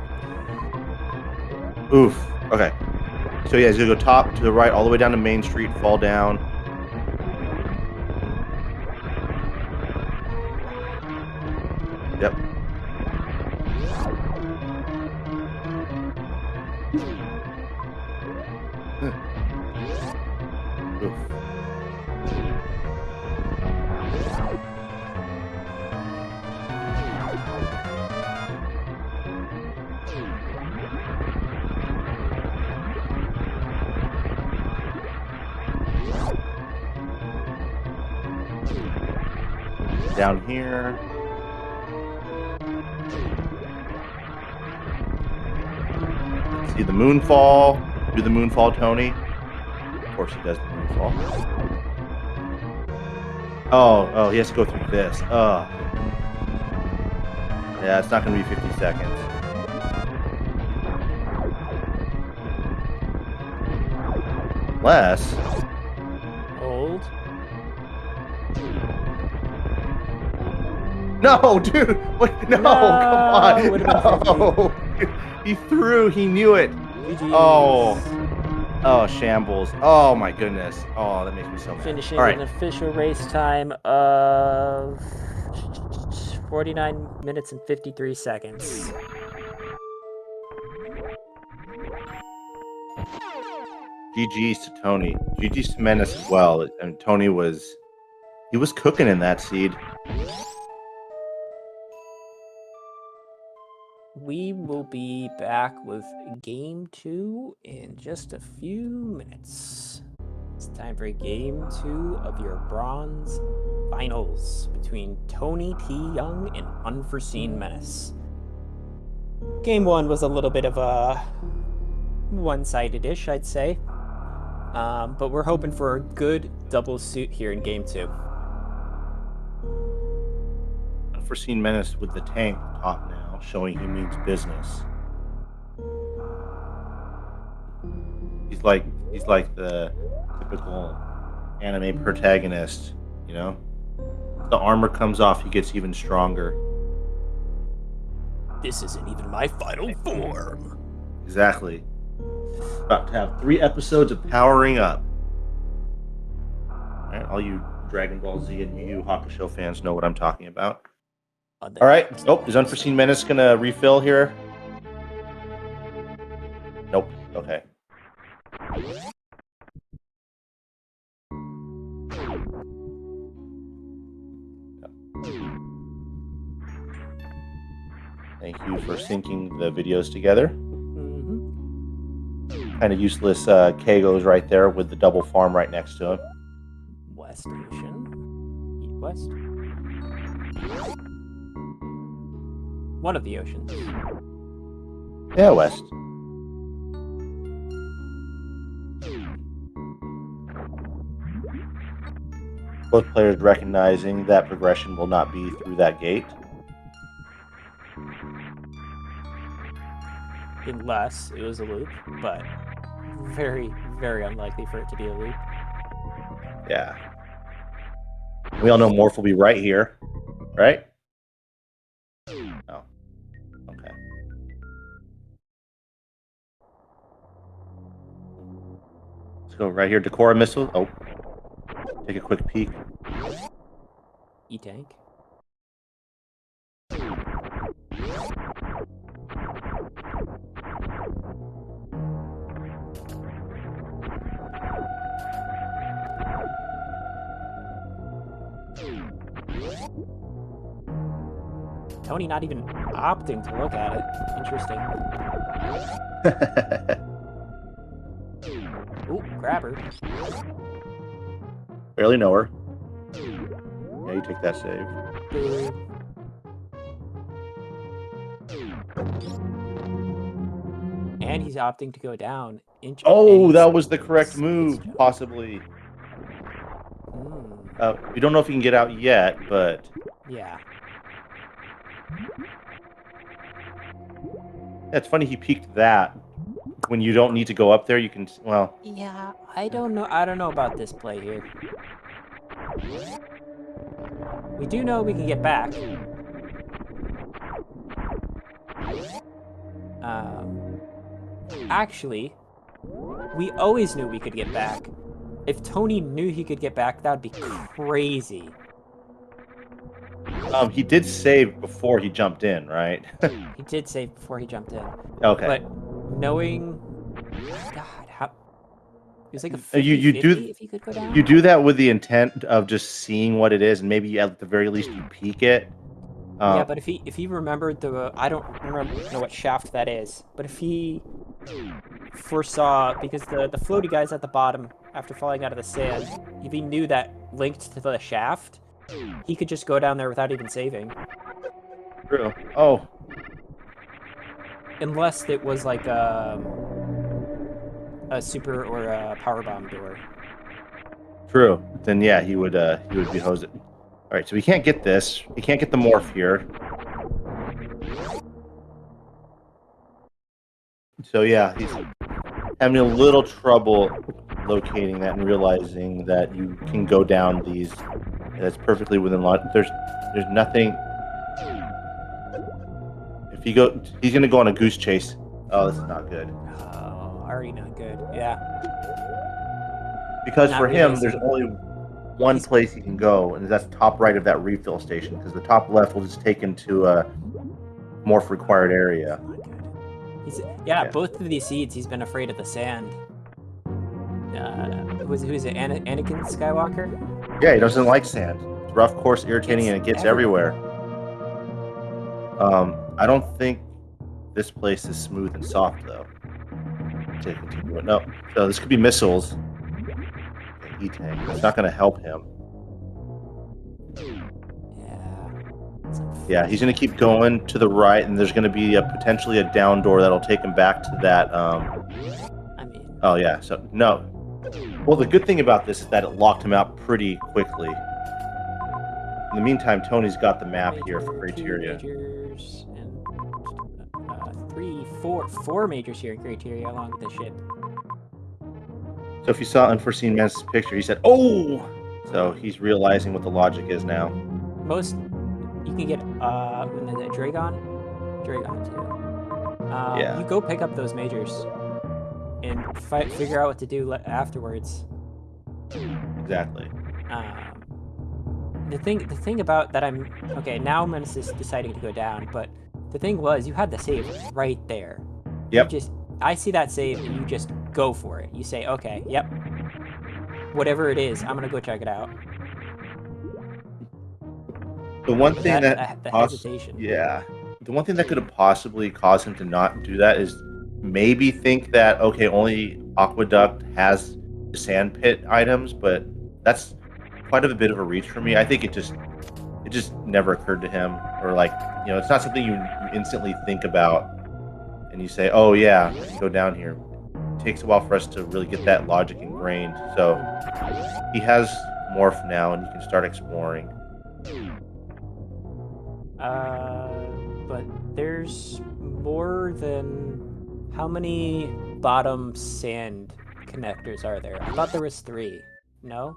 Oof. Okay. So yeah, he's gonna go top to the right, all the way down to Main Street, fall down. Yep. Oof. Down here. See the moonfall. Do the moonfall, Tony. Of course he does the moonfall. Oh, he has to go through this. Yeah, it's not going to be 50 seconds. Less. Hold. No, dude. Wait, no, come on. No. He threw. He knew it. Oh, shambles. Oh my goodness. Oh, that makes me so mad. Finishing All right. an official race time of 49 minutes and 53 seconds. GG's to Tony. GG's to Menace as well. And Tony was cooking in that seed. We will be back with game 2 in just a few minutes. It's time for game 2 of your bronze finals between tonytyoung and UnforeseenMenace. Game 1 was a little bit of a one-sided-ish, I'd say. But we're hoping for a good double suit here in game 2. UnforeseenMenace with the tank top now, showing he means business. He's like the typical anime protagonist, you know? The armor comes off, he gets even stronger. This isn't even my final form. Exactly. About to have 3 episodes of powering up. All right, all you Dragon Ball Z and Yu Yu Hakusho fans know what I'm talking about. All right. Oh, is UnforeseenMenace gonna refill here? Nope. Okay. Thank you for syncing the videos together. Kind of useless Kagos right there with the double farm right next to him. West Ocean. East West. One of the oceans. Yeah, West. Both players recognizing that progression will not be through that gate. Unless it was a loop, but very, very unlikely for it to be a loop. Yeah. We all know Morph will be right here, right? Oh. Okay. Let's go right here. Decora missile. Oh. Take a quick peek. E-tank. Tony not even opting to look at it. Interesting. Ooh, grab her. Barely know her. Yeah, you take that save. And he's opting to go down. Oh, that was the correct move, possibly. We don't know if he can get out yet, but... Yeah. It's funny he peeked that. When you don't need to go up there, you can... Well... Yeah, I don't know about this play here. We do know we can get back. Actually, we always knew we could get back. If Tony knew he could get back, that would be crazy. He did save before he jumped in, right? He did save before he jumped in. Okay. But knowing... God, how... It was like a 50-50 if he could go down. You do that with the intent of just seeing what it is, and maybe at the very least you peek it. Yeah, but if he remembered the... I don't know what shaft that is. But if he foresaw... Because the floaty guy's at the bottom after falling out of the sand. If he knew that linked to the shaft, he could just go down there without even saving. True. Oh. Unless it was like a super or a power bomb door. True. Then yeah, he would be hosed. All right, so we can't get this. We can't get the morph here. So yeah, he's having a little trouble locating that and realizing that you can go down these. That's perfectly within line. There's nothing. If he's gonna go on a goose chase. Oh, this is not good. Oh. already not good. Yeah. Because Not for him, there's realizing- only one place he can go, and that's top right of that refill station. Because the top left will just take him to a morph required area. Not good. Yeah. Both of these seeds, he's been afraid of the sand. Who's it? Anakin Skywalker? Yeah, he doesn't like sand. It's rough, coarse, irritating, and it gets everywhere. I don't think this place is smooth and soft though. No, so this could be missiles. E-tank. It's not going to help him. Yeah, he's going to keep going to the right, and there's going to be potentially a down door that'll take him back to that. Oh yeah. So no. Well, the good thing about this is that it locked him out pretty quickly. In the meantime, Tony's got the map here for criteria. Majors and four majors here in criteria along with the ship. So if you saw UnforeseenMenace's picture, he said, "Oh!" So he's realizing what the logic is now. Most you can get Dragon too. Yeah. You go pick up those majors and figure out what to do afterwards. Exactly. The thing about that now Menace is deciding to go down, but the thing was you had the save right there. Yep. I see that save and you just go for it. You say, okay, yep. Whatever it is, I'm gonna go check it out. The one thing the hesitation. Yeah. The one thing that could have possibly caused him to not do that is maybe think that, okay, only Aqueduct has the sand pit items, but that's quite a bit of a reach for me. I think it just never occurred to him, or it's not something you instantly think about and you say, oh yeah, go down here. It takes a while for us to really get that logic ingrained. So he has morph now, and you can start exploring. But there's more than how many bottom sand connectors are there? I thought there was 3. No?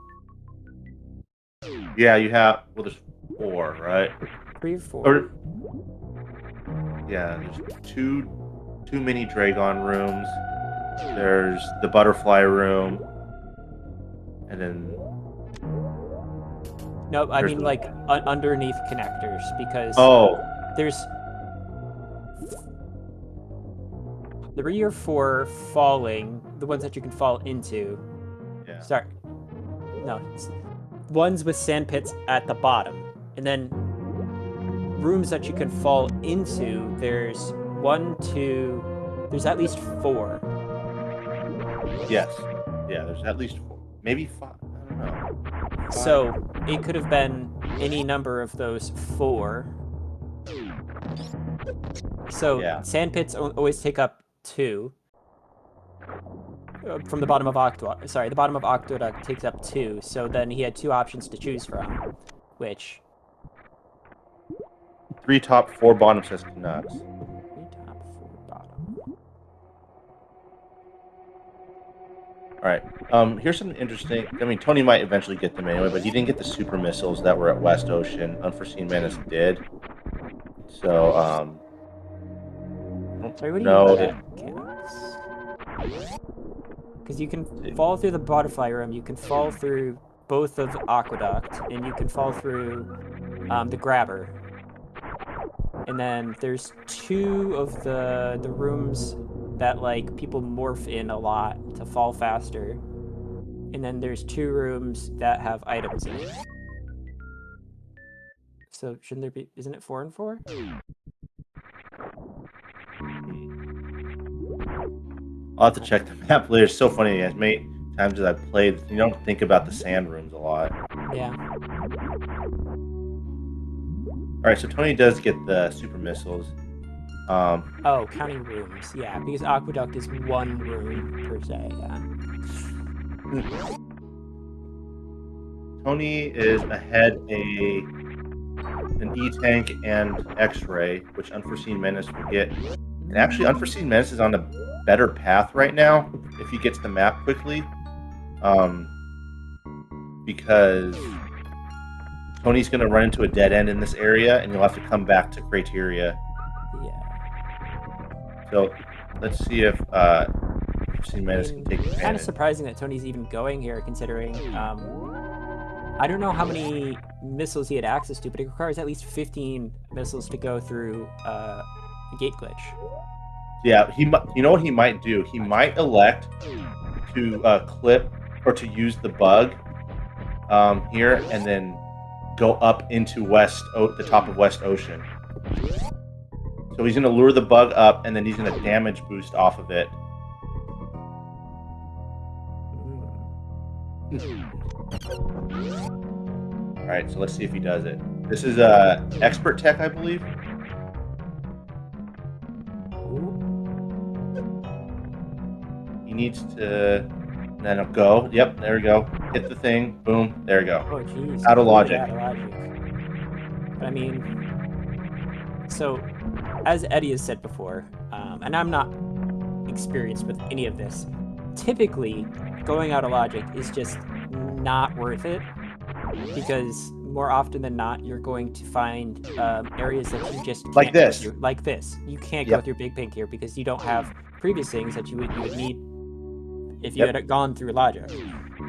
Yeah, you have. Well, there's 4, right? 3 or 4. Yeah, there's two mini Dragon rooms. There's the butterfly room, and then. No, I mean underneath connectors, because there's 3 or 4 falling, the ones that you can fall into. Yeah. Sorry. No. Ones with sand pits at the bottom. And then rooms that you can fall into, there's 1, 2, there's at least 4. Yes. Yeah, there's at least 4. Maybe 5. I don't know. So it could have been any number of those 4. So sand pits always take up 2. From the bottom of Aqueduct. Sorry, the bottom of Aqueduct takes up 2. So then he had 2 options to choose from, which 3 top, 4 bottom says Canucks. 3 top, 4 bottom. All right. Here's something interesting. I mean, Tony might eventually get them anyway, but he didn't get the super missiles that were at West Ocean. UnforeseenMenace did. So, Sorry, what do you mean by that? Because you can fall through the butterfly room, you can fall through both of Aqueduct, and you can fall through the grabber. And then there's 2 of the rooms that people morph in a lot to fall faster. And then there's 2 rooms that have items in it. So shouldn't there be, isn't it 4 and 4? I'll have to check the map later. It's so funny. As many times as I've played, you don't think about the sand rooms a lot. Yeah. All right, so Tony does get the super missiles. Oh, counting rooms. Yeah, because Aqueduct is 1 room per se. Yeah. Tony is ahead an E-tank and X-ray, which UnforeseenMenace will get. And actually, UnforeseenMenace is on a better path right now if he gets the map quickly, because Tony's going to run into a dead end in this area, and you'll have to come back to criteria. Yeah. So let's see if UnforeseenMenace can take advantage. Kind of surprising that Tony's even going here, considering I don't know how many missiles he had access to, but it requires at least 15 missiles to go through a gate glitch. Yeah, you know what he might do? He might elect to clip or to use the bug here and then go up into the top of West Ocean. So he's going to lure the bug up, and then he's going to damage boost off of it. All right, so let's see if he does it. This is expert tech, I believe. He needs to then go. Yep, there we go. Hit the thing. Boom. There we go. Oh, jeez. Out of logic. Out of logic. But I mean, so as Eddie has said before, and I'm not experienced with any of this, typically going out of logic is just not worth it, because more often than not, you're going to find areas that you just can't like this. Go through. Like this. You can't go through Big Pink here because you don't have previous things that you would need if you had gone through logic.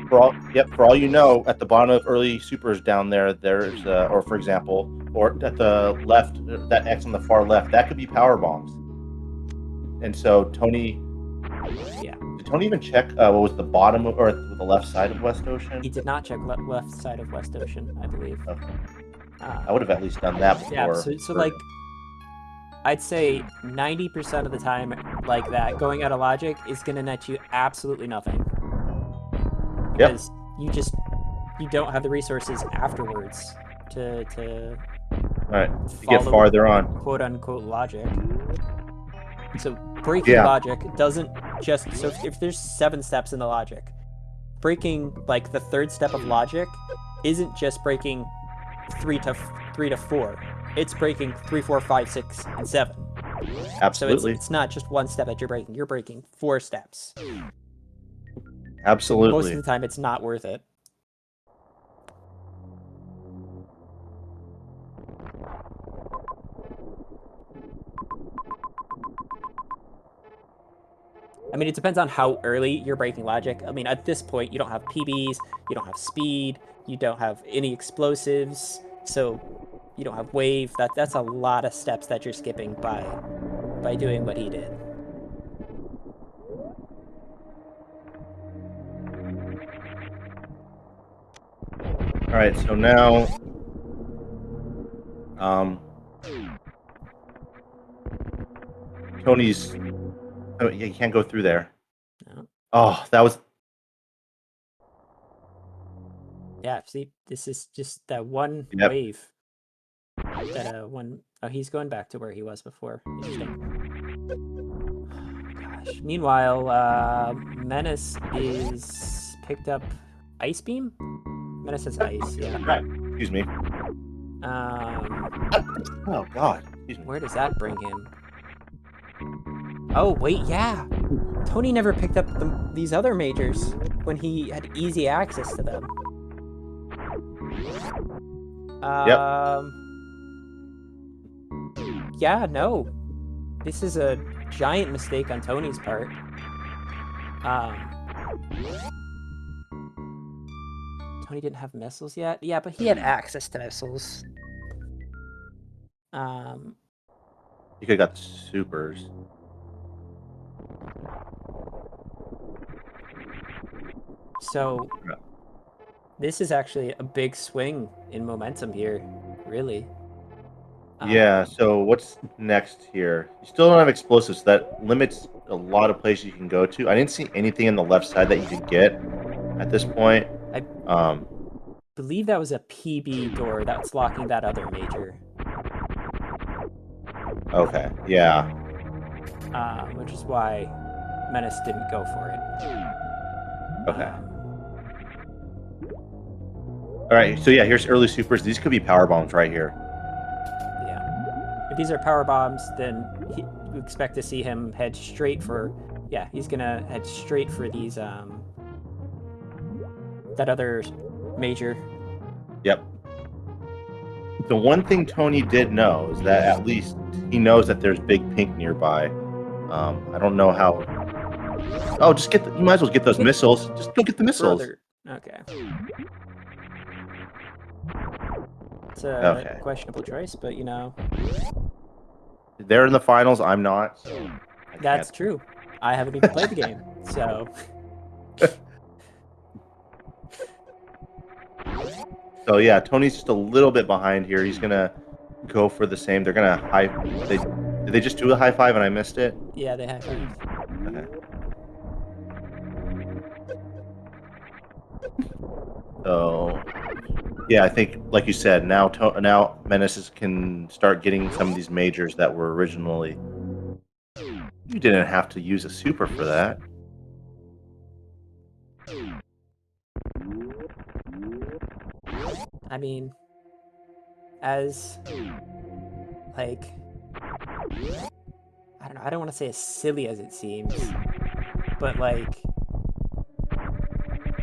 For all you know, at the bottom of early supers down there, there's or for example, or at the left, that X on the far left, that could be power bombs. And so Tony, did Tony even check what was the bottom or the left side of West Ocean? He did not check left side of West Ocean, I believe. Okay. I would have at least done that before. Yeah, so like, I'd say 90% of the time, like that, going out of logic is going to net you absolutely nothing. Because you don't have the resources afterwards to get farther on, quote unquote logic. So breaking logic doesn't just, so if there's 7 steps in the logic, breaking like the 3rd step of logic isn't just breaking 3 to 4. It's breaking 3, 4, 5, 6, and 7. Absolutely. So it's not just 1 step that you're breaking. You're breaking 4 steps. Absolutely. Most of the time, it's not worth it. I mean, it depends on how early you're breaking logic. I mean, at this point, you don't have PBs, you don't have speed, you don't have any explosives, so you don't have wave. That's a lot of steps that you're skipping by doing what he did. All right, so now, Tony's. Oh, yeah, you can't go through there. No. Oh, that was. Yeah, see, this is just that one wave. That one. Oh, he's going back to where he was before. Interesting. Oh, gosh. Meanwhile, Menace is picked up Ice Beam. Menace has ice. Yeah. Right. Excuse me. Oh God. Excuse me. Where does that bring him? Oh wait, yeah. Tony never picked up these other majors when he had easy access to them. Yeah, no. This is a giant mistake on Tony's part. Tony didn't have missiles yet? Yeah, but he had access to missiles. You could have got the supers. So, this is actually a big swing in momentum here, really. Yeah, so what's next here? You still don't have explosives, so that limits a lot of places you can go to. I didn't see anything on the left side that you could get at this point. I believe that was a PB door that's locking that other major. Okay, yeah. Which is why Menace didn't go for it. Okay. All right, so yeah, here's early supers. These could be power bombs right here. Yeah. If these are power bombs, then we expect to see him head straight for... Yeah, he's gonna head straight for these, that other major. Yep. The one thing Tony did know is that at least he knows that there's Big Pink nearby. I don't know how Oh, just get. You might as well get those missiles. Just go get the missiles. Further. Okay. It's a questionable choice, but you know. They're in the finals. I'm not. So That's true. I haven't even played the game, so. So yeah, Tony's just a little bit behind here. He's gonna go for the same. They're gonna did they just do a high five and I missed it? Yeah, they have. Okay. So yeah, I think like you said, now Menaces can start getting some of these majors that were originally. You didn't have to use a super for that. I mean, as like, I don't know. I don't want to say as silly as it seems, but like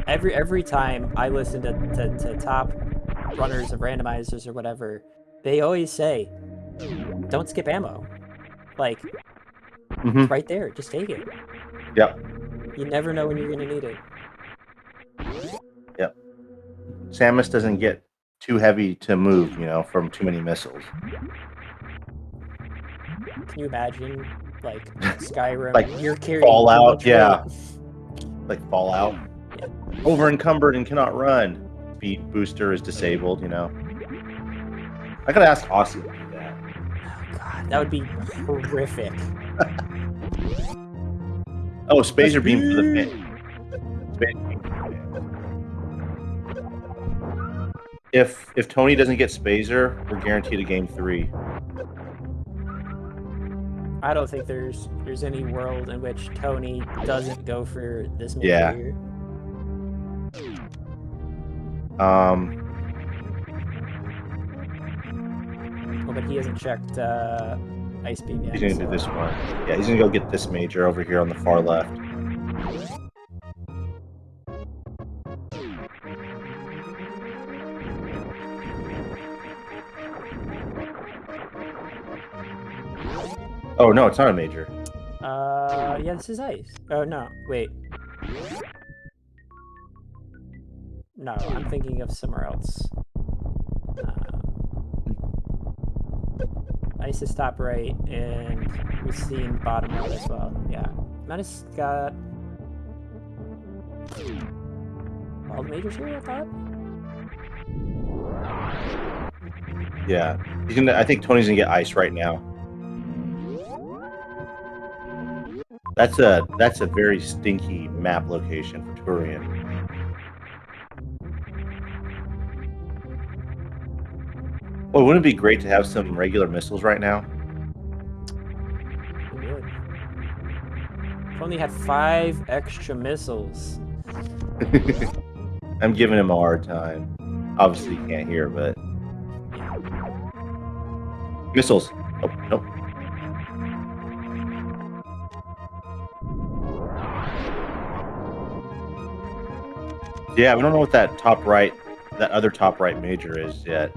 every time I listen to top runners of randomizers or whatever, they always say, "Don't skip ammo." Like, it's right there. Just take it. Yep. You never know when you're gonna need it. Yep. Samus doesn't get too heavy to move, from too many missiles. Can you imagine, like, Skyrim? Like you're carrying Fallout, Detroit. yeah. Like Fallout. Yeah. Over encumbered and cannot run. Speed booster is disabled, I gotta ask Aussie to do that. Oh god, that would be horrific. Oh, Spacer Beam for the fan. If Tony doesn't get Spazer, we're guaranteed a game 3. I don't think there's any world in which Tony doesn't go for this major Yeah. here. Oh, but he hasn't checked Ice Beam yet. He's gonna do this one. Yeah, he's gonna go get this major over here on the far left. Oh no, it's not a major. Yeah, this is ice. Oh no, wait. No, I'm thinking of somewhere else. Ice is top right, and we've seen bottom right as well. Yeah, Menace got all the majors here, I thought. Yeah, I think Tony's gonna get ice right now. That's a very stinky map location for Turian. Well, wouldn't it be great to have some regular missiles right now? It would. If only had 5 extra missiles. I'm giving him a hard time. Obviously, you can't hear, but missiles. Nope, nope. Yeah, we don't know what that other top right major is yet.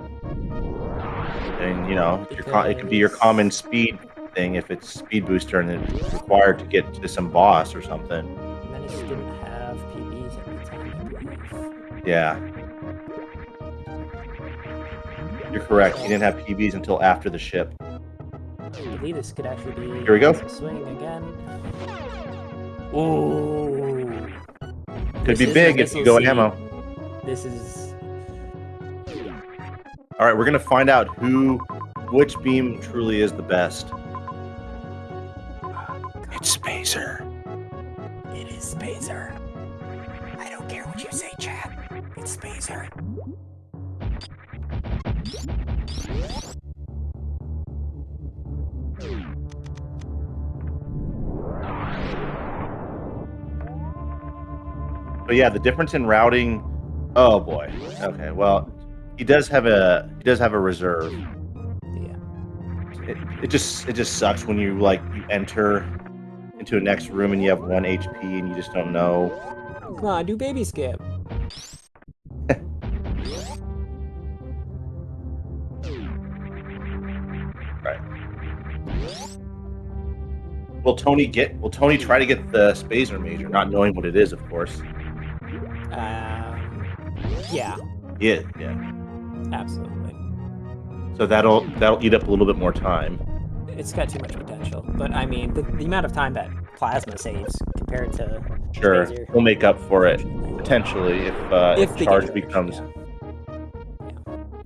And it could be your common speed thing if it's speed booster and it's required to get to some boss or something. Menace didn't have PBs at the time, I believe. Yeah. You're correct. He didn't have PBs until after the ship. I believe this could actually be Here we go. some swing again. Ooh. Could be big if you go ammo. This is... All right, we're gonna find out which beam truly is the best. It's Spacer. It is Spacer. I don't care what you say, chat. It's Spacer. But yeah, the difference in routing. Oh boy. Okay. Well, he does have a reserve. Yeah. It just sucks when you enter into a next room and you have 1 HP and you just don't know. Come on, do baby skip. Right. Will Tony try to get the Spazer Major, not knowing what it is, of course? Yeah. Yeah. Absolutely. So that'll eat up a little bit more time. It's got too much potential, but I mean, the amount of time that Plasma saves compared to Sure, Spazer, we'll make up for it potentially if they charge get becomes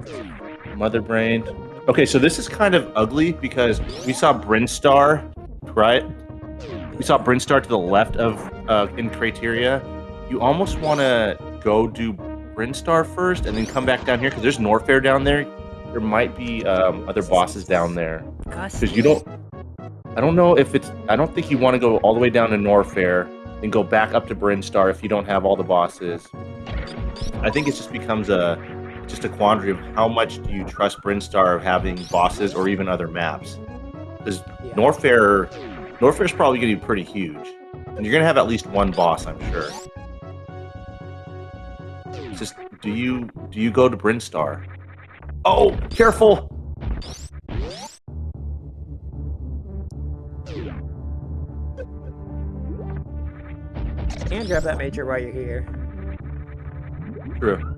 yeah. Mother Brain. Okay, so this is kind of ugly because we saw Brinstar, right? We saw Brinstar to the left of in Criteria. You almost want to go do Brinstar first and then come back down here because there's Norfair down there. There might be other bosses down there because you don't. I don't know if it's. I don't think you want to go all the way down to Norfair and go back up to Brinstar if you don't have all the bosses. I think it just becomes a quandary of how much do you trust Brinstar of having bosses or even other maps. Because Norfair's probably going to be pretty huge, and you're going to have at least one boss, I'm sure. It's just, do you go to Brinstar? Oh, careful! And grab that major while you're here. True.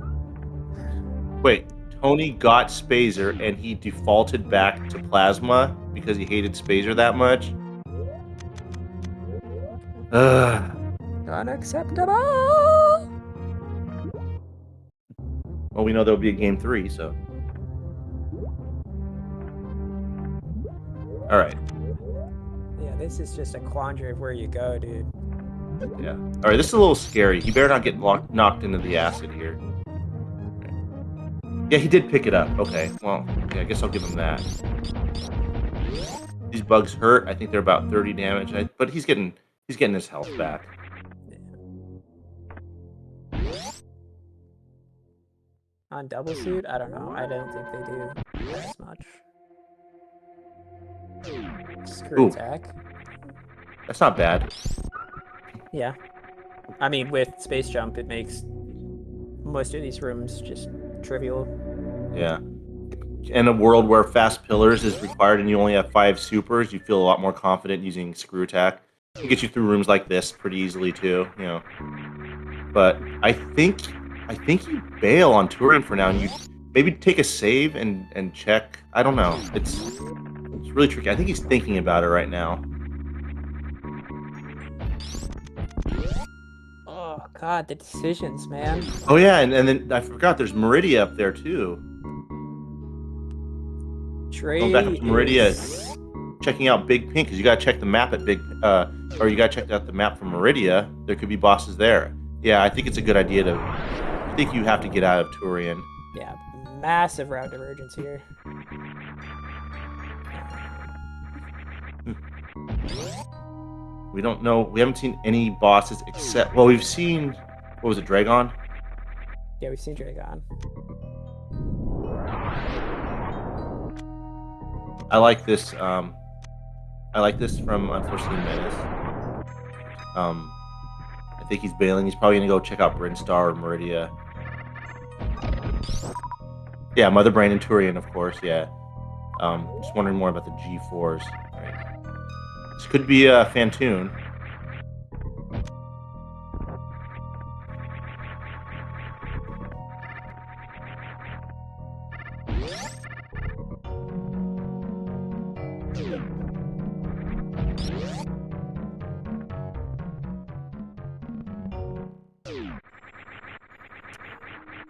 Wait, Tony got Spazer and he defaulted back to Plasma because he hated Spazer that much? Unacceptable! Well, we know there'll be a game 3, so. Alright. Yeah, this is just a quandary of where you go, dude. Yeah. Alright, this is a little scary. He better not get knocked into the acid here. Yeah, he did pick it up. Okay, well, yeah, I guess I'll give him that. These bugs hurt. I think they're about 30 damage, but he's getting his health back. On double suit, I don't know. I don't think they do as much. Screw attack. That's not bad. Yeah. I mean, with space jump, it makes most of these rooms just trivial. Yeah. In a world where fast pillars is required and you only have 5 supers, you feel a lot more confident using screw attack. It can get you through rooms like this pretty easily too, you know. But I think you bail on Turian for now and you maybe take a save and check. I don't know. It's really tricky. I think he's thinking about it right now. Oh god, the decisions, man. Oh yeah, and then I forgot there's Meridia up there too. Going back up to Meridia, checking out Big Pink because you gotta check the map at or you gotta check out the map from Meridia. There could be bosses there. Yeah, I think it's a good idea to. I think you have to get out of Turian. Yeah, massive route divergence here. We don't know. We haven't seen any bosses except. Well, we've seen. What was it, Dragon? Yeah, we've seen Dragon. I like this. I like this from UnforeseenMenace. I think he's bailing. He's probably gonna go check out Brinstar or Meridia. Yeah, Mother Brain and Turian, of course. Yeah. Just wondering more about the G4s. Right. This could be a Fantoon.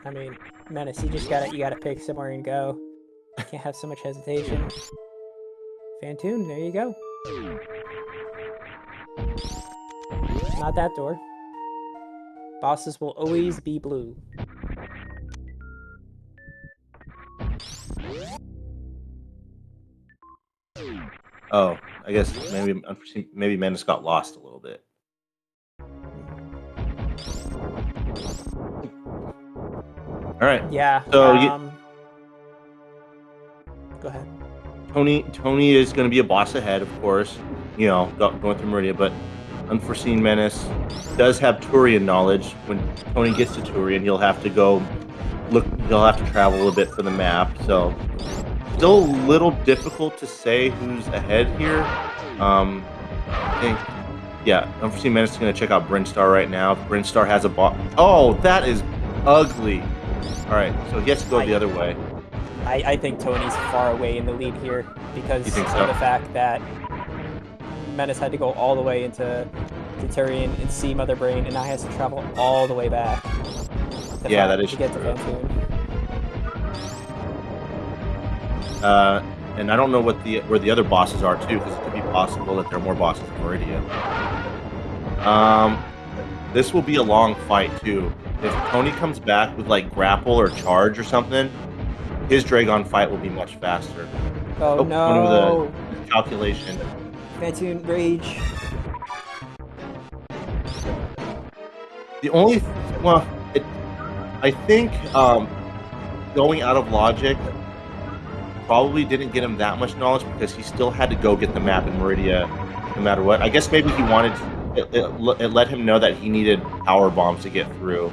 I mean, Menace, you gotta pick somewhere and go. You can't have so much hesitation. Fantoon, there you go. Not that door. Bosses will always be blue. Oh, I guess maybe Menace got lost a little bit. All right. Yeah. So go ahead. Tony is going to be a boss ahead, of course. You know, going through Meridia, but UnforeseenMenace does have Turian knowledge. When Tony gets to Turian, he'll have to go look. He'll have to travel a little bit for the map. So still a little difficult to say who's ahead here. I think, yeah, Unforeseen Menace is going to check out Brinstar right now. If Brinstar has a boss. Oh, that is ugly. All right, so he has to go the other way. I think Tony's far away in the lead here because You think of so? the fact that Menace had to go all the way into Turian and see Mother Brain, and now he has to travel all the way back. Yeah, that is to get to true. Phantoon. And I don't know where the other bosses are too, because it could be possible that there are more bosses in Meridia. This will be a long fight too. If Tony comes back with like grapple or charge or something, his Dragon fight will be much faster. Oh Tony no! with a calculation. Phantoon Rage. The only, well, I think going out of logic probably didn't get him that much knowledge because he still had to go get the map in Meridia no matter what. I guess maybe he wanted it let him know that he needed power bombs to get through.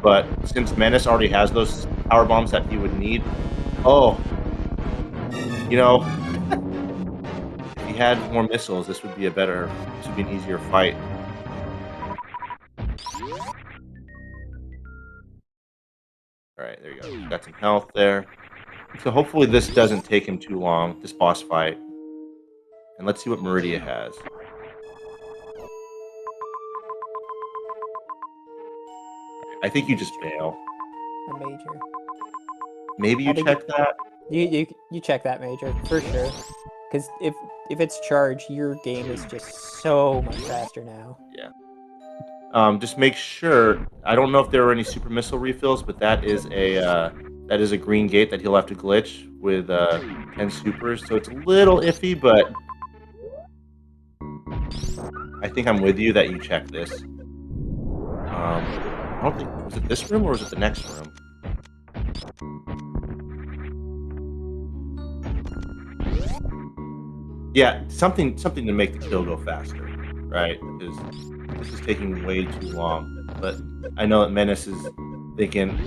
But since Menace already has those power bombs that he would need, you know, if he had more missiles, this would be an easier fight. All right, there you go. Got some health there. So hopefully this doesn't take him too long, this boss fight. And let's see what Meridia has. I think you just fail. A major. Maybe you check that? You check that major for sure. Because if it's charged, your game is just so much faster now. Yeah. Just make sure. I don't know if there are any super missile refills, but that is a green gate that he'll have to glitch with 10 supers. So it's a little iffy, but I think I'm with you that you check this. I don't think, was it this room or was it the next room? Yeah, something to make the kill go faster, right? Because this is taking way too long. But I know that Menace is thinking,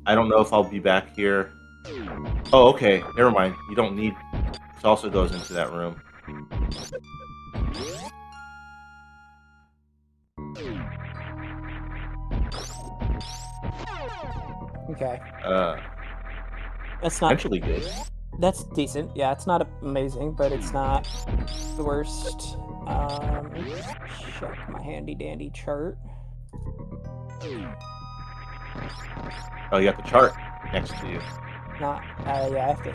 I don't know if I'll be back here. Oh, okay, never mind. You don't need. This also goes into that room. Okay. That's not potentially good. That's decent. Yeah, it's not amazing, but it's not the worst. Check my handy dandy chart. Oh, you got the chart next to you. Yeah, I have to.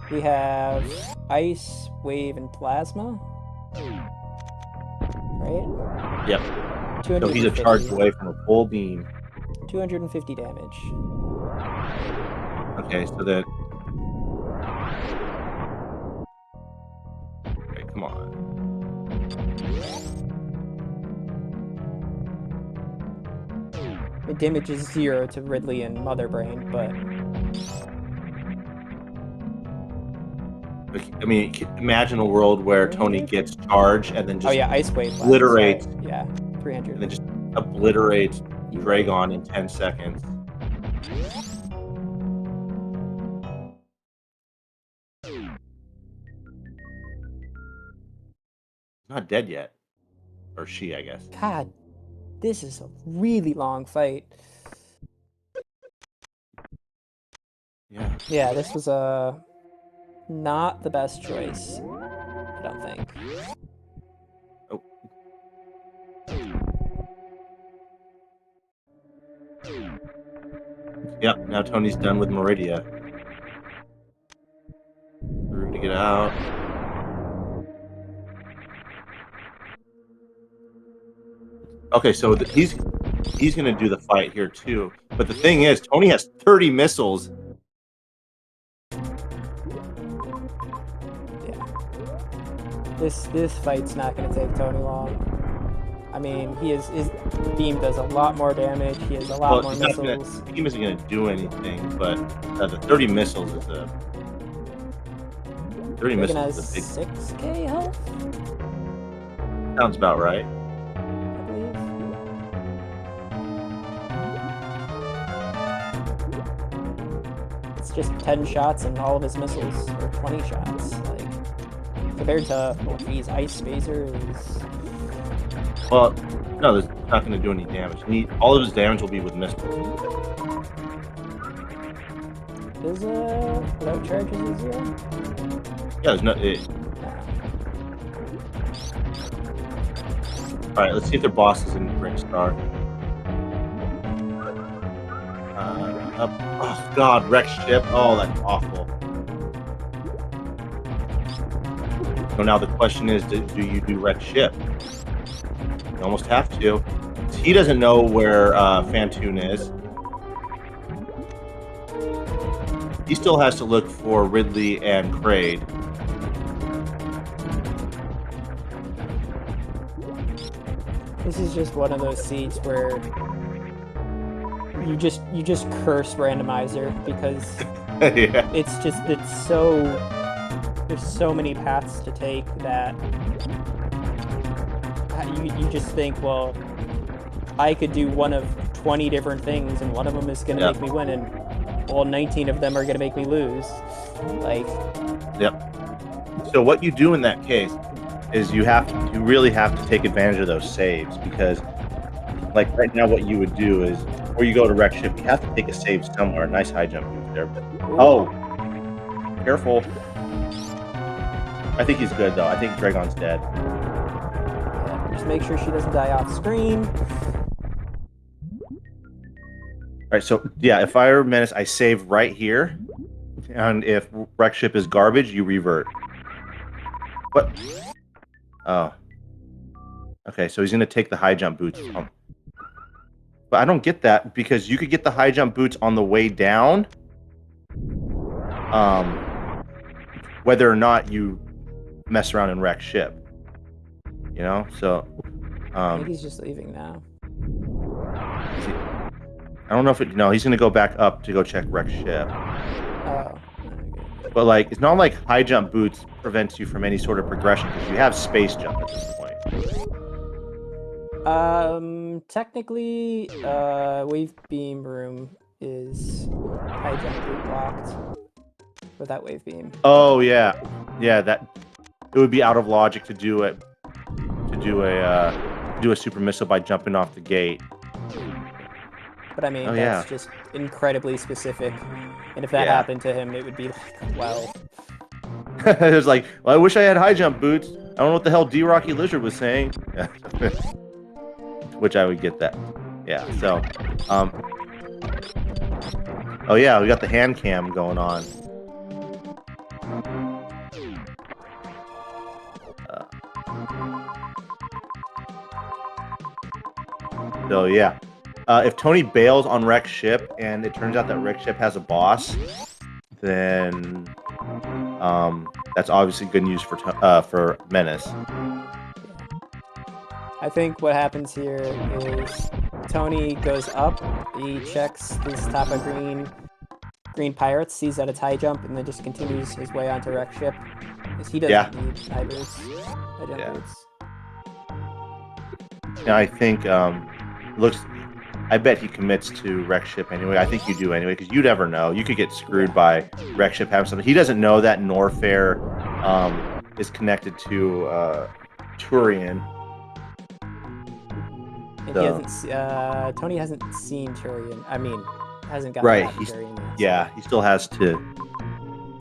We have ice, wave, and plasma. Right? Yep. So he's a charge away from a full beam. 250 damage. Okay, so that. Okay, come on. It damages 0 to Ridley and Mother Brain, but. I mean, imagine a world where Tony gets charged and then just Ice wave obliterates. Yeah, 300. And then just obliterates Dragon in 10 seconds. Not dead yet. Or she, I guess. God, this is a really long fight. Yeah. Yeah, this was not the best choice, I don't think. Oh. Yep, now Tony's done with Meridia. Through to get out. Okay, so he's gonna do the fight here too. But the thing is, Tony has 30 missiles. Yeah. This fight's not gonna take Tony long. I mean, his beam does a lot more damage. He has a lot more missiles. The beam isn't gonna do anything, but the 30 missiles is a 30 missiles is a big. 6K health. Sounds about right. Just 10 shots and all of his missiles, or 20 shots. Like, compared to, oh geez, Ice Phaser is... Well, no, it's not going to do any damage. All of his damage will be with missiles. Is without charges is 0? Yeah, there's no. All right, let's see if their boss is in Ring Star. Oh God, wreck ship. Oh, that's awful. So now the question is, do you do wreck ship? You almost have to. He doesn't know where Fantoon is. He still has to look for Ridley and Kraid. This is just one of those seeds where you just curse randomizer because Yeah. it's so, there's so many paths to take that you just think, well, I could do one of 20 different things and one of them is going to make me win, and all 19 of them are going to make me lose. Like, So what you do in that case is you really have to take advantage of those saves, because like right now what you would do is, before you go to wreck ship, you have to take a save somewhere. Nice high jump move there. Oh, careful. I think he's good though. I think Dragon's dead. just make sure she doesn't die off screen. All right, so yeah, if I were Menace, I save right here, and if wreck ship is garbage, you revert. What? Oh. Okay, so he's gonna take the high jump boots. But I don't get that, because you could get the high jump boots on the way down, whether or not you mess around and wreck ship. You know, so. I think he's just leaving now. I don't know if no, he's gonna go back up to go check wreck ship. Oh. But like, it's not like high jump boots prevents you from any sort of progression, because you have space jump at this point. Technically, wave beam room is high jump boot blocked without wave beam. Oh yeah, that it would be out of logic to do it, to do a super missile by jumping off the gate. But I mean, that's just incredibly specific. And if that happened to him, it would be like, well. It was like, well, I wish I had high jump boots. I don't know what the hell D-Rocky Lizard was saying. Which I would get that. Yeah, so. Oh yeah, we got the hand cam going on. So yeah. If Tony bails on wreck ship and it turns out that wreck ship has a boss, then that's obviously good news for Menace. I think what happens here is Tony goes up, he checks this top of green pirates, sees that it's high jump, and then just continues his way onto wreck ship. Because he doesn't need high boots. High jump boots. Yeah, I think I bet he commits to wreck ship anyway. I think you do anyway, because you never know. You could get screwed by wreck ship having something. He doesn't know that Norfair is connected to Turian. And he hasn't. Tony hasn't seen Turian. I mean, hasn't gotten right. Turian yet, Yeah, he still has to.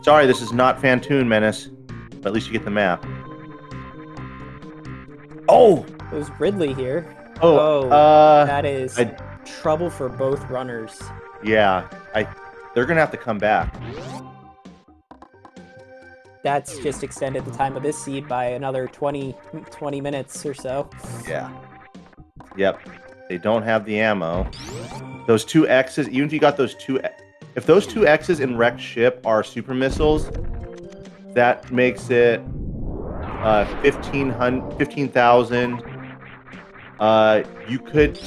Sorry, this is not Fantoon, Menace, but at least you get the map. Oh, there's Ridley here. Oh, that is trouble for both runners. Yeah, they're gonna have to come back. That's just extended the time of this seed by another 20 minutes or so. Yeah. Yep. They don't have the ammo. Those two X's, even if you got those two, if those two X's in wrecked ship are super missiles, that makes it 15,000. You could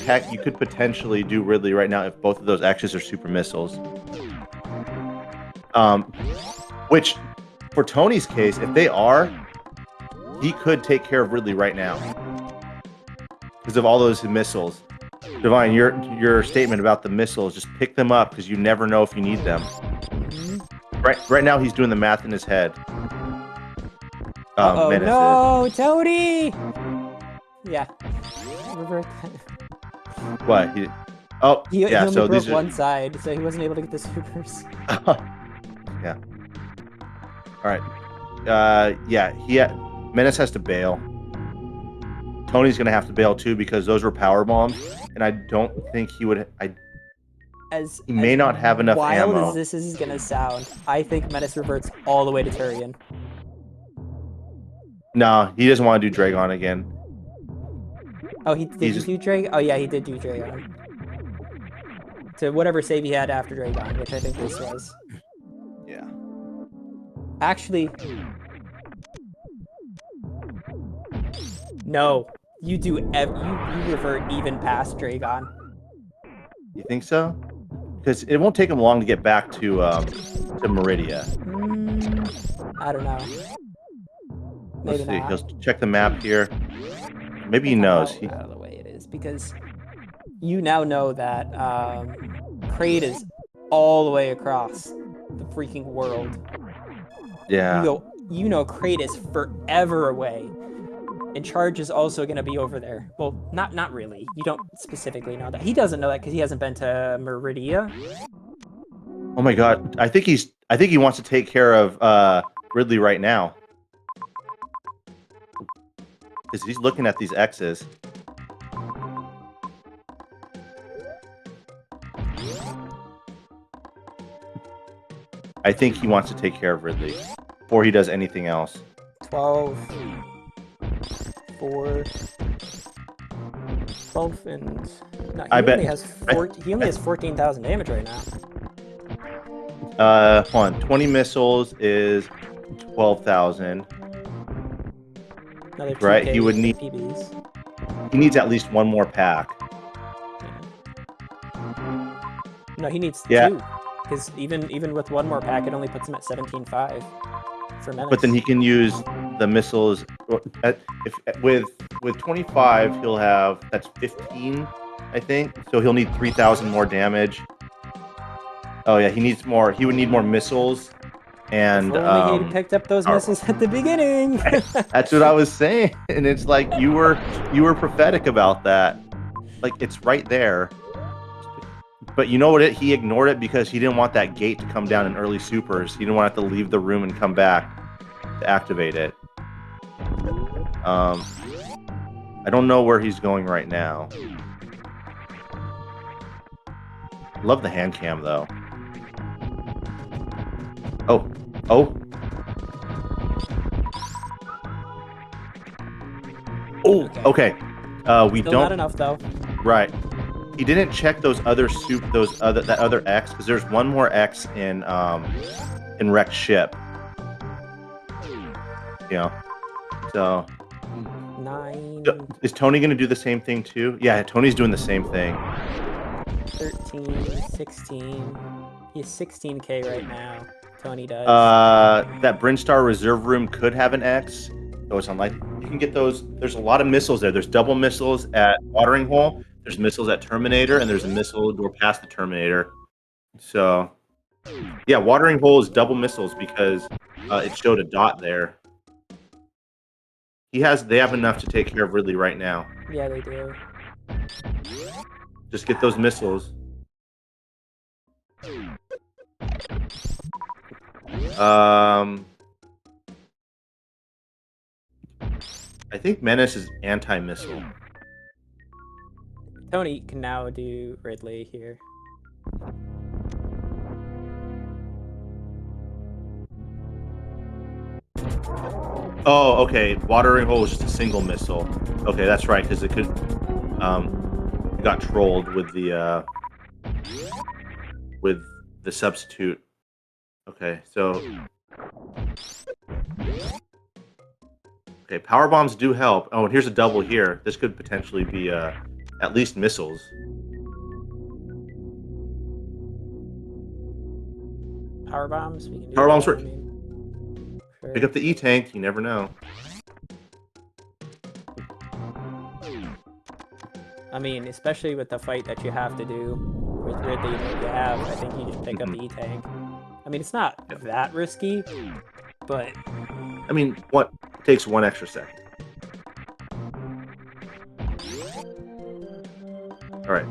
potentially do Ridley right now if both of those X's are super missiles. Which, for Tony's case, if they are, he could take care of Ridley right now because of all those missiles. Divine, your statement about the missiles, just pick them up because you never know if you need them. Right now, he's doing the math in his head. Uh-oh, Menace no, Tony! Yeah. Revert that. is. What? Oh, He yeah. only So broke these are. one side, so he wasn't able to get the supers. Yeah. All right. Yeah. Menace has to bail. Tony's gonna have to bail too because those were power bombs, and I don't think he would. He may not have enough wild ammo. as this is gonna sound, I think Menace reverts all the way to Turian. No, he doesn't want to do Dragon again. Oh, did he do Dragon? Oh yeah, he did do Dragon. To whatever save he had after Dragon, which I think this was. Yeah. Actually, no. You do you revert even past Dragon. You think so? Because it won't take him long to get back to Meridia. I don't know. Maybe Let's see. not. He'll check the map here. Maybe he knows. How out of the way it is, because you now know that Kraid is all the way across the freaking world. Yeah. You know Kraid is forever away. And Charge is also going to be over there. Well, not really. You don't specifically know that. He doesn't know that because he hasn't been to Meridia. Oh my god. I think he wants to take care of Ridley right now. Because he's looking at these X's. I think he wants to take care of Ridley before he does anything else. 12, 4, 12, and no, he only has 14,000 damage right now. Hold on. 20 missiles is 12,000. Another 2K right? He would need. PBs. He needs at least one more pack. Yeah. No, he needs 2. Because even with one more pack, it only puts him at 17.5 for Menace. But then he can use the missiles. With 25, he'll have that's 15, I think. So he'll need 3,000 more damage. Oh yeah, he needs more. He would need more missiles. And if only he picked up those missiles at the beginning. That's what I was saying, and it's like you were prophetic about that. Like it's right there. But you know what? He ignored it because he didn't want that gate to come down in early supers. He didn't want to have to leave the room and come back to activate it. I don't know where he's going right now. Love the hand cam though. Oh. Oh, okay. We Still don't. Not enough though. Right. He didn't check that other X because there's one more X in wrecked ship. You know. So. 9. Is Tony gonna do the same thing too? Yeah, Tony's doing the same thing. 13, 16. He has 16k right now. Tony does. That Brinstar reserve room could have an X. So it's unlikely. You can get those. There's a lot of missiles there. There's double missiles at Watering Hole. There's missiles at Terminator, and there's a missile door past the Terminator. So, yeah, Watering Hole is double missiles because it showed a dot there. They have enough to take care of Ridley right now. Yeah, they do. Just get those missiles. I think Menace is anti-missile. Tony can now do Ridley here. Oh, okay. Watering Hole is just a single missile. Okay, that's right, because it got trolled with the substitute. Okay, so power bombs do help. Oh, and here's a double here. This could potentially be at least missiles. Power bombs. We can do Power bombs work. Sure. Pick up the E-tank. You never know. I mean, especially with the fight that you have to do with Ridley that you have, I think you just pick up the E-tank. I mean, it's not that risky, but I mean, what It takes 1 extra second. All right.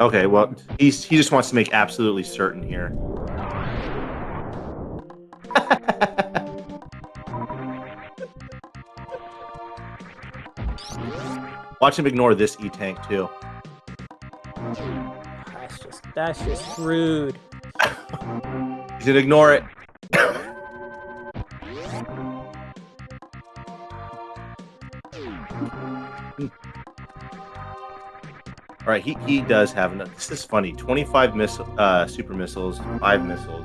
Okay, well, he just wants to make absolutely certain here. Watch him ignore this E-tank too. That's just rude. He's gonna ignore it. All right, he does have enough. This is funny. 25 super missiles, 5 missiles.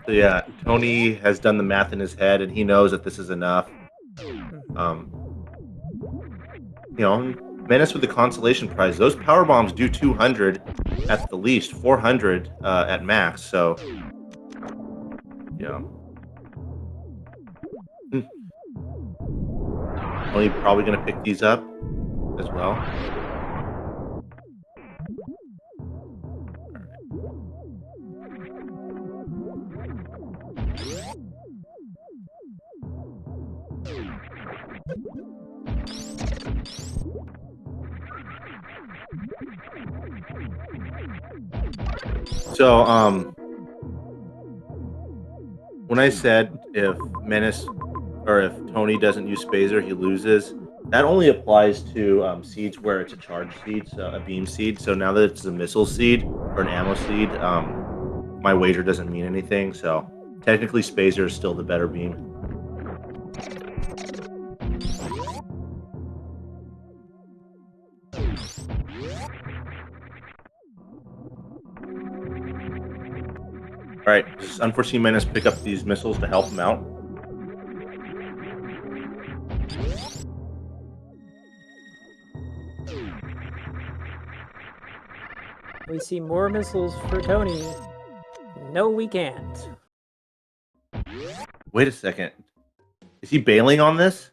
So yeah, Tony has done the math in his head, and he knows that this is enough. You know, Menace with the consolation prize. Those power bombs do 200 at the least, 400 at max. So, you know, Tony probably gonna pick these up as well. So, when I said if Menace or if Tony doesn't use Phaser, he loses, that only applies to seeds where it's a charge seed, so a beam seed. So now that it's a missile seed or an ammo seed, my wager doesn't mean anything. So technically, Phaser is still the better beam. All right, does UnforeseenMenace pick up these missiles to help him out? We see more missiles for Tony. No, we can't. Wait a second. Is he bailing on this?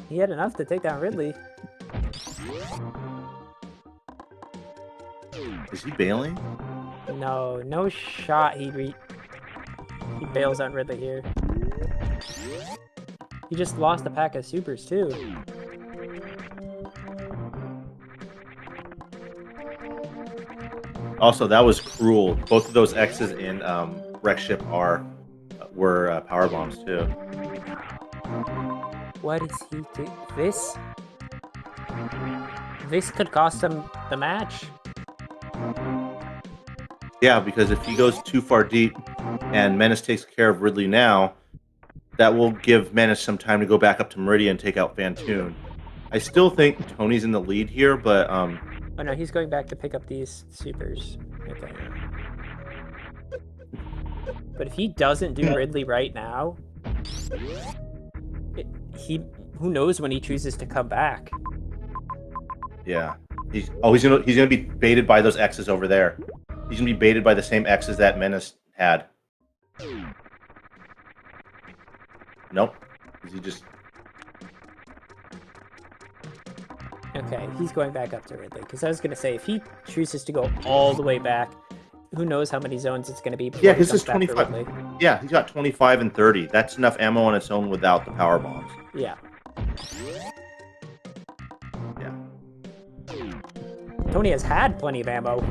He had enough to take down Ridley. Is he bailing? No shot. He bails on Ridley here. He just lost a pack of supers too. Also, that was cruel. Both of those X's in Wreck Ship R were power bombs too. What is he doing? This could cost him the match. Yeah, because if he goes too far deep and Menace takes care of Ridley now, that will give Menace some time to go back up to Meridian and take out Fantoon. I still think Tony's in the lead here, but oh no, he's going back to pick up these supers. Okay. But if he doesn't do Ridley right now, who knows when he chooses to come back? yeah, he's gonna be baited by those X's over there. He's gonna be baited by the same X's that Menace had. Nope. Is he just? Okay, he's going back up to Ridley, because I was going to say, if he chooses to go all the way back, who knows how many zones it's going to be before Yeah, he this comes is back to 25. Ridley. Yeah, he's got 25 and 30. That's enough ammo on its own without the power bombs. Yeah. Yeah. Tony has had plenty of ammo.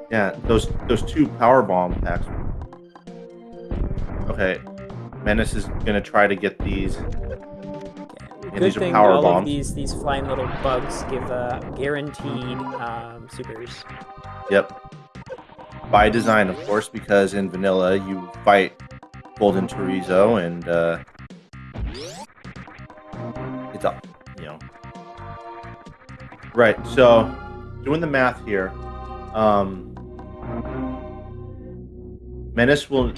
Yeah, those 2 power bomb packs. Okay, Menace is gonna try to get these. Good these are thing power all bombs. of these flying little bugs give guaranteed supers. Yep. By design, of course, because in vanilla you fight Golden Chorizo and it's up, you know. Right. So, doing the math here, Menace will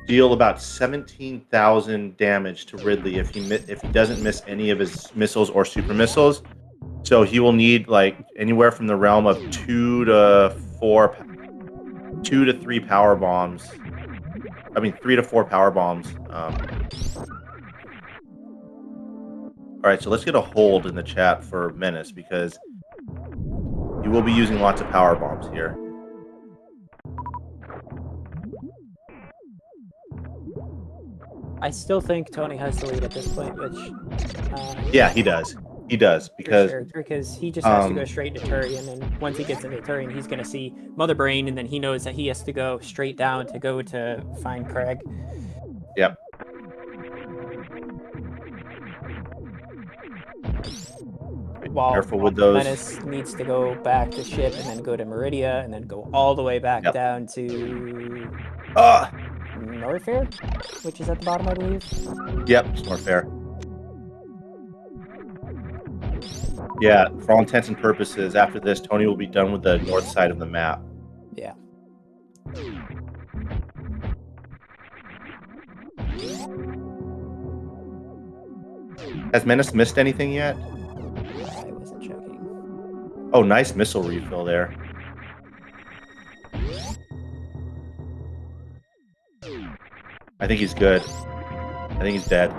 deal about 17,000 damage to Ridley if he doesn't miss any of his missiles or super missiles. So he will need like anywhere from the realm of 2 to 3 power bombs I mean, 3 to 4 power bombs. All right, so let's get a hold in the chat for Menace because you will be using lots of power bombs here. I still think Tony has the lead at this point, which yeah, he does. He does because he just has to go straight into Turian, and once he gets into Turian, he's gonna see Mother Brain, and then he knows that he has to go straight down to go to find Craig. Yep. While careful with those. Menace needs to go back to ship and then go to Meridia and then go all the way back down to Norfair, which is at the bottom, I believe. Yep, it's Norfair. Yeah, for all intents and purposes, after this, Tony will be done with the north side of the map. Yeah. Has Menace missed anything yet? I wasn't checking. Oh, nice missile refill there. I think he's good. I think he's dead.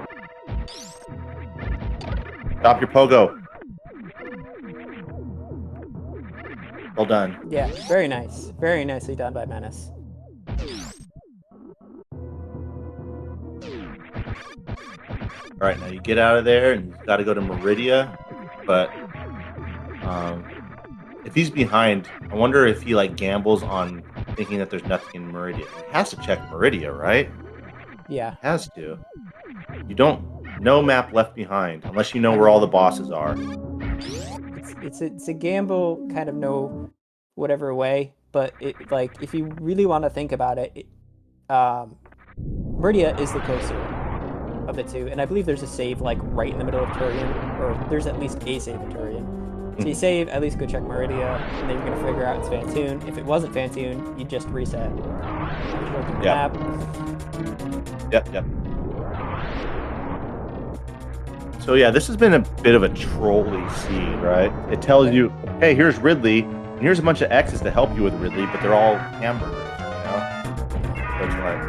Stop your pogo. Well done. Yeah, very nice. Very nicely done by Menace. All right, now you get out of there and you've got to go to Meridia. But if he's behind, I wonder if he like gambles on thinking that there's nothing in Meridia. He has to check Meridia, right? Yeah. He has to. You don't, no map left behind unless you know where all the bosses are. It's a gamble, kind of no whatever way, but it like if you really want to think about it, Meridia is the closer of the two, and I believe there's a save like right in the middle of Turian, or there's at least a save in Turian. So you save, at least go check Meridia, and then you're gonna figure out it's Fantoon. If it wasn't Fantoon, you just reset. Yep. Yep. So yeah, this has been a bit of a trolly seed, right? It tells you, hey, here's Ridley, and here's a bunch of X's to help you with Ridley, but they're all hamburgers, you know? So it's like,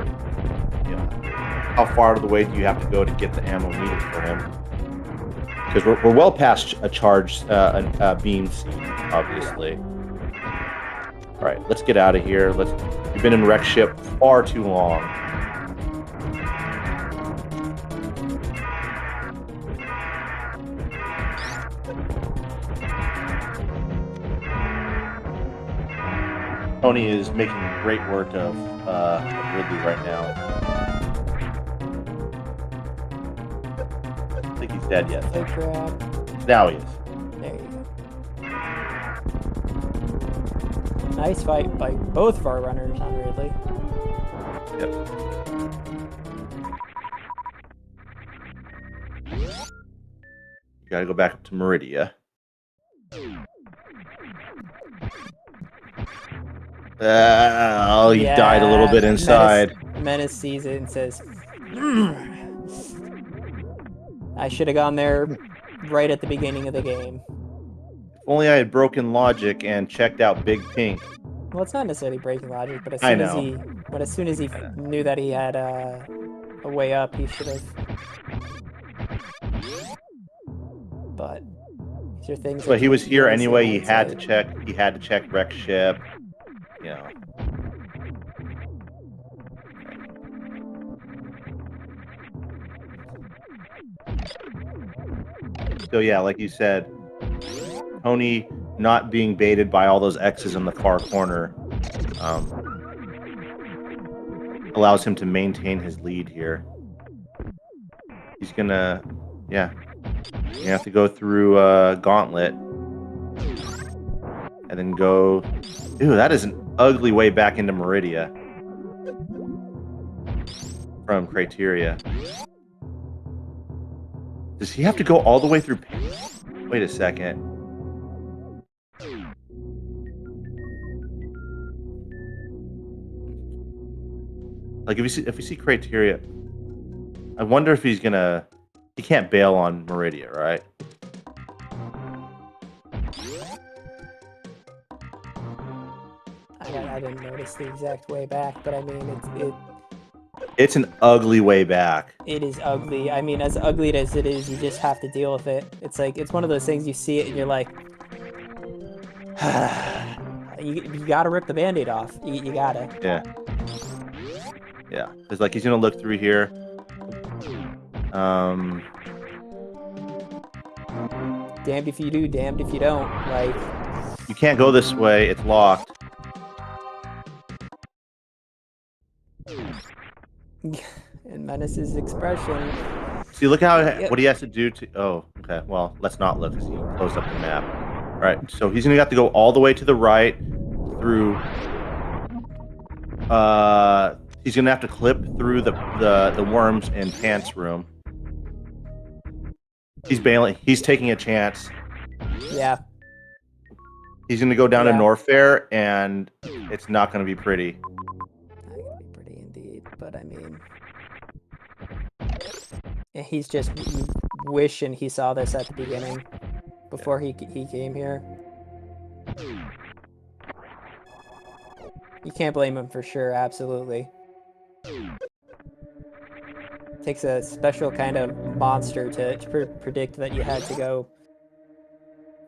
you know, how far out of the way do you have to go to get the ammo needed for him? Because we're well past a charged beam seed, obviously. All right, let's get out of here. We've been in wreck ship far too long. Tony is making great work of Ridley right now. I don't think he's dead yet. Good grab. Now he is. There you go. Nice fight by both of our runners on Ridley. Yep. You gotta go back up to Meridia. He died a little bit inside. Menace sees it and says, I should have gone there right at the beginning of the game. If only I had broken logic and checked out Big Pink. Well, it's not necessarily breaking logic, but as soon as he knew that he had a way up, he should have. But these are things. But he was here anyway. He had to check. He had to check wreck ship. You know. So yeah, like you said, Tony not being baited by all those X's in the far corner allows him to maintain his lead here. He's gonna, yeah, you have to go through Gauntlet and then go. Ew, that is an ugly way back into Meridia from Criteria. Does he have to go all the way through? Wait a second. Like if we see Criteria, I wonder if he's gonna. He can't bail on Meridia, right? I didn't notice the exact way back, but I mean It's an ugly way back. It is ugly. I mean, as ugly as it is, you just have to deal with it. It's like, it's one of those things you see it and you're like, you gotta rip the band-aid off. You gotta. Yeah. Yeah. It's like he's gonna look through here. Damned if you do, damned if you don't. Like, you can't go this way. It's locked. and Menace's expression. See, look how what he has to do to. Oh, okay. Well, let's not look because he closed up the map. All right. So he's gonna have to go all the way to the right through. He's gonna have to clip through the worms and pants room. He's bailing. He's taking a chance. Yeah. He's gonna go down to Norfair, and it's not gonna be pretty. Not gonna be pretty indeed, but I mean, he's just wishing he saw this at the beginning, before he came here. You can't blame him for sure. Absolutely. Takes a special kind of monster to predict that you had to go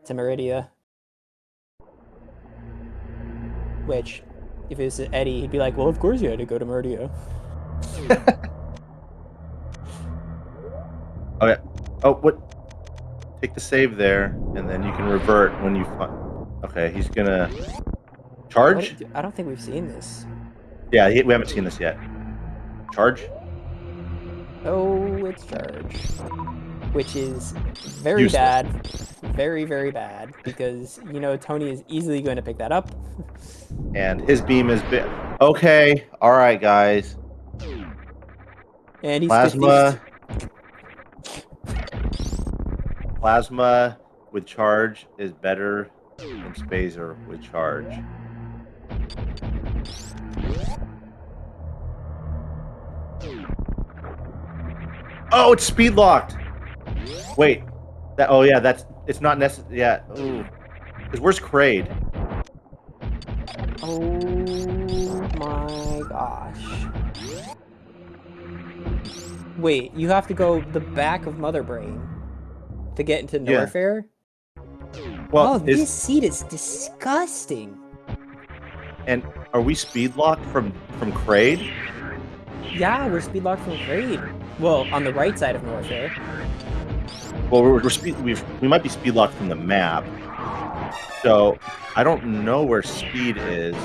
to Meridia. Which, if it was Eddie, he'd be like, well, of course you had to go to Meridia. Okay. Oh, what? Take the save there, and then you can revert when you find... Okay, he's gonna... Charge? I don't think we've seen this. Yeah, we haven't seen this yet. Charge? Oh, it's charge. Which is very Useless. bad. Very, very bad. Because, you know, Tony is easily going to pick that up. And his beam is big. Okay, alright, guys. And he's Plasma. Plasma with charge is better than Spazer with charge. Oh, it's speed locked. Wait. Oh yeah, it's not necessary. Yeah. Ooh. Because where's Kraid? Oh my gosh. Wait, you have to go the back of Mother Brain to get into Norfair? Well, this seat is disgusting. And are we speed locked from Kraid? Yeah, we're speed locked from Kraid. Well, on the right side of Norfair. Well, we might be speed locked from the map. So I don't know where speed is.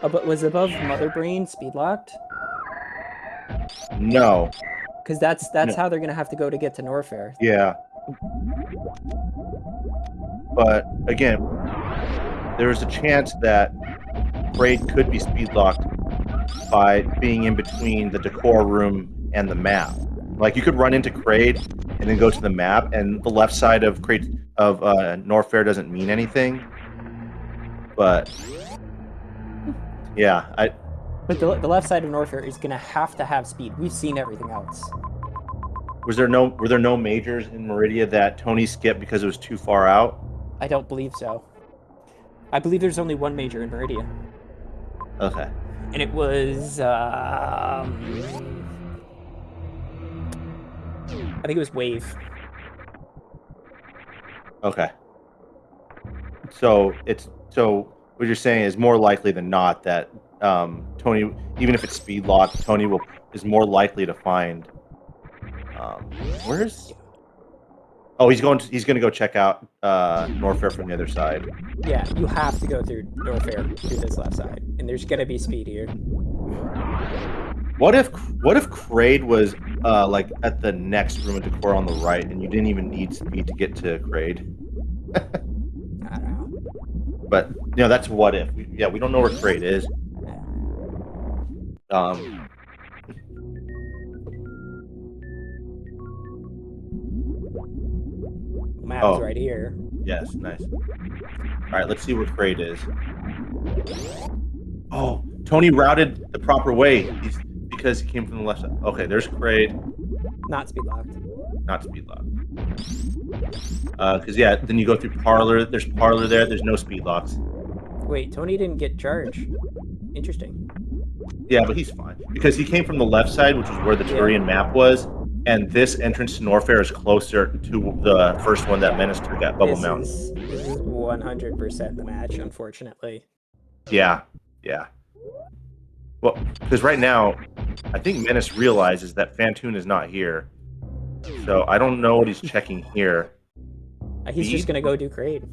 Oh, but was above Mother Brain speed locked? No. Because that's how they're gonna have to go to get to Norfair. Yeah. But again, there's a chance that Kraid could be speed locked by being in between the decor room and the map. Like you could run into Kraid and then go to the map, and the left side of Norfair doesn't mean anything. But yeah, But the left side of Norfair is gonna have to have speed. We've seen everything else. were there no majors in Meridia that Tony skipped because it was too far out? I don't believe so. I believe there's only one major in Meridia. Okay. And it was I think it was Wave. Okay. So what you're saying is more likely than not that Tony, even if it's speed locked, Tony is more likely to find. Where's? Oh, he's going to go check out Norfair from the other side. Yeah, you have to go through Norfair through this left side, and there's gonna be speed here. What if Kraid was like at the next room of decor on the right, and you didn't even need speed to get to Kraid? I don't know. But you know, that's what if. We don't know where Kraid is. Map's right here. Yes, nice. All right, let's see where Kraid is. Oh, Tony routed the proper way. Because he came from the left side. Okay, there's Kraid. Not speed locked. Not speed locked. Because then you go through Parlor. There's Parlor there. There's no speed locks. Wait, Tony didn't get charged. Interesting. Yeah, but he's fine because he came from the left side, which is where the Turian map was, and this entrance to Norfair is closer to the first one that Menace took at Bubble Mountain. This is 100% the match, unfortunately. Yeah, yeah. Well, because right now, I think Menace realizes that Fantoon is not here, so I don't know what he's checking here. He's just gonna go do Kraid.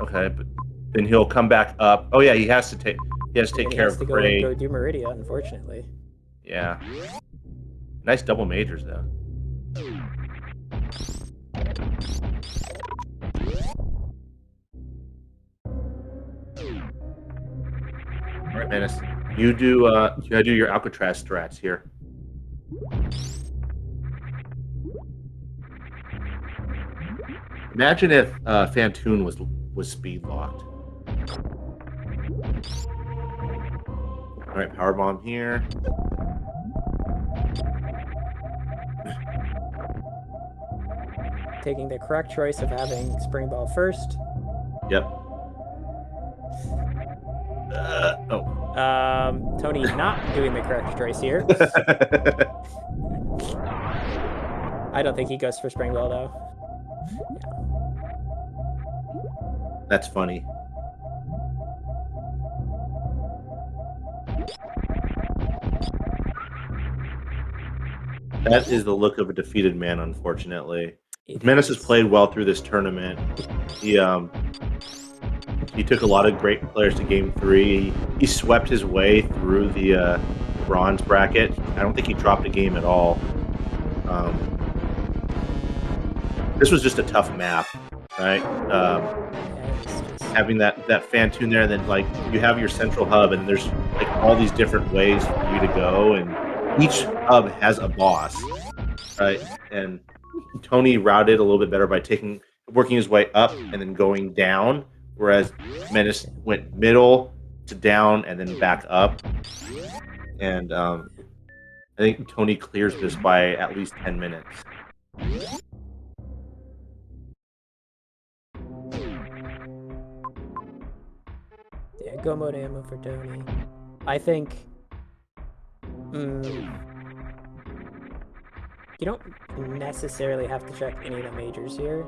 Okay, but then he'll come back up. Oh yeah, he has to take care of Kraid. Go do Meridia, unfortunately. Yeah. Nice double majors though. All right, Menace. You gotta do your Alcatraz strats here. Imagine if Fantoon was speed locked. All right, power bomb here. Taking the correct choice of having Spring Ball first. Yep. Tony not doing the correct choice here. I don't think he goes for Spring Ball though. Yeah. That's funny. That is the look of a defeated man, unfortunately. Menace has played well through this tournament. He took a lot of great players to Game 3. He swept his way through the bronze bracket. I don't think he dropped a game at all. This was just a tough map, right? Having that Fantoon there, and then like you have your central hub, and there's like all these different ways for you to go, and each hub has a boss, right? And Tony routed a little bit better by working his way up and then going down, whereas Menace went middle to down and then back up. And I think Tony clears this by at least 10 minutes. Yeah, go mode ammo for Tony. I think you don't necessarily have to check any of the majors here.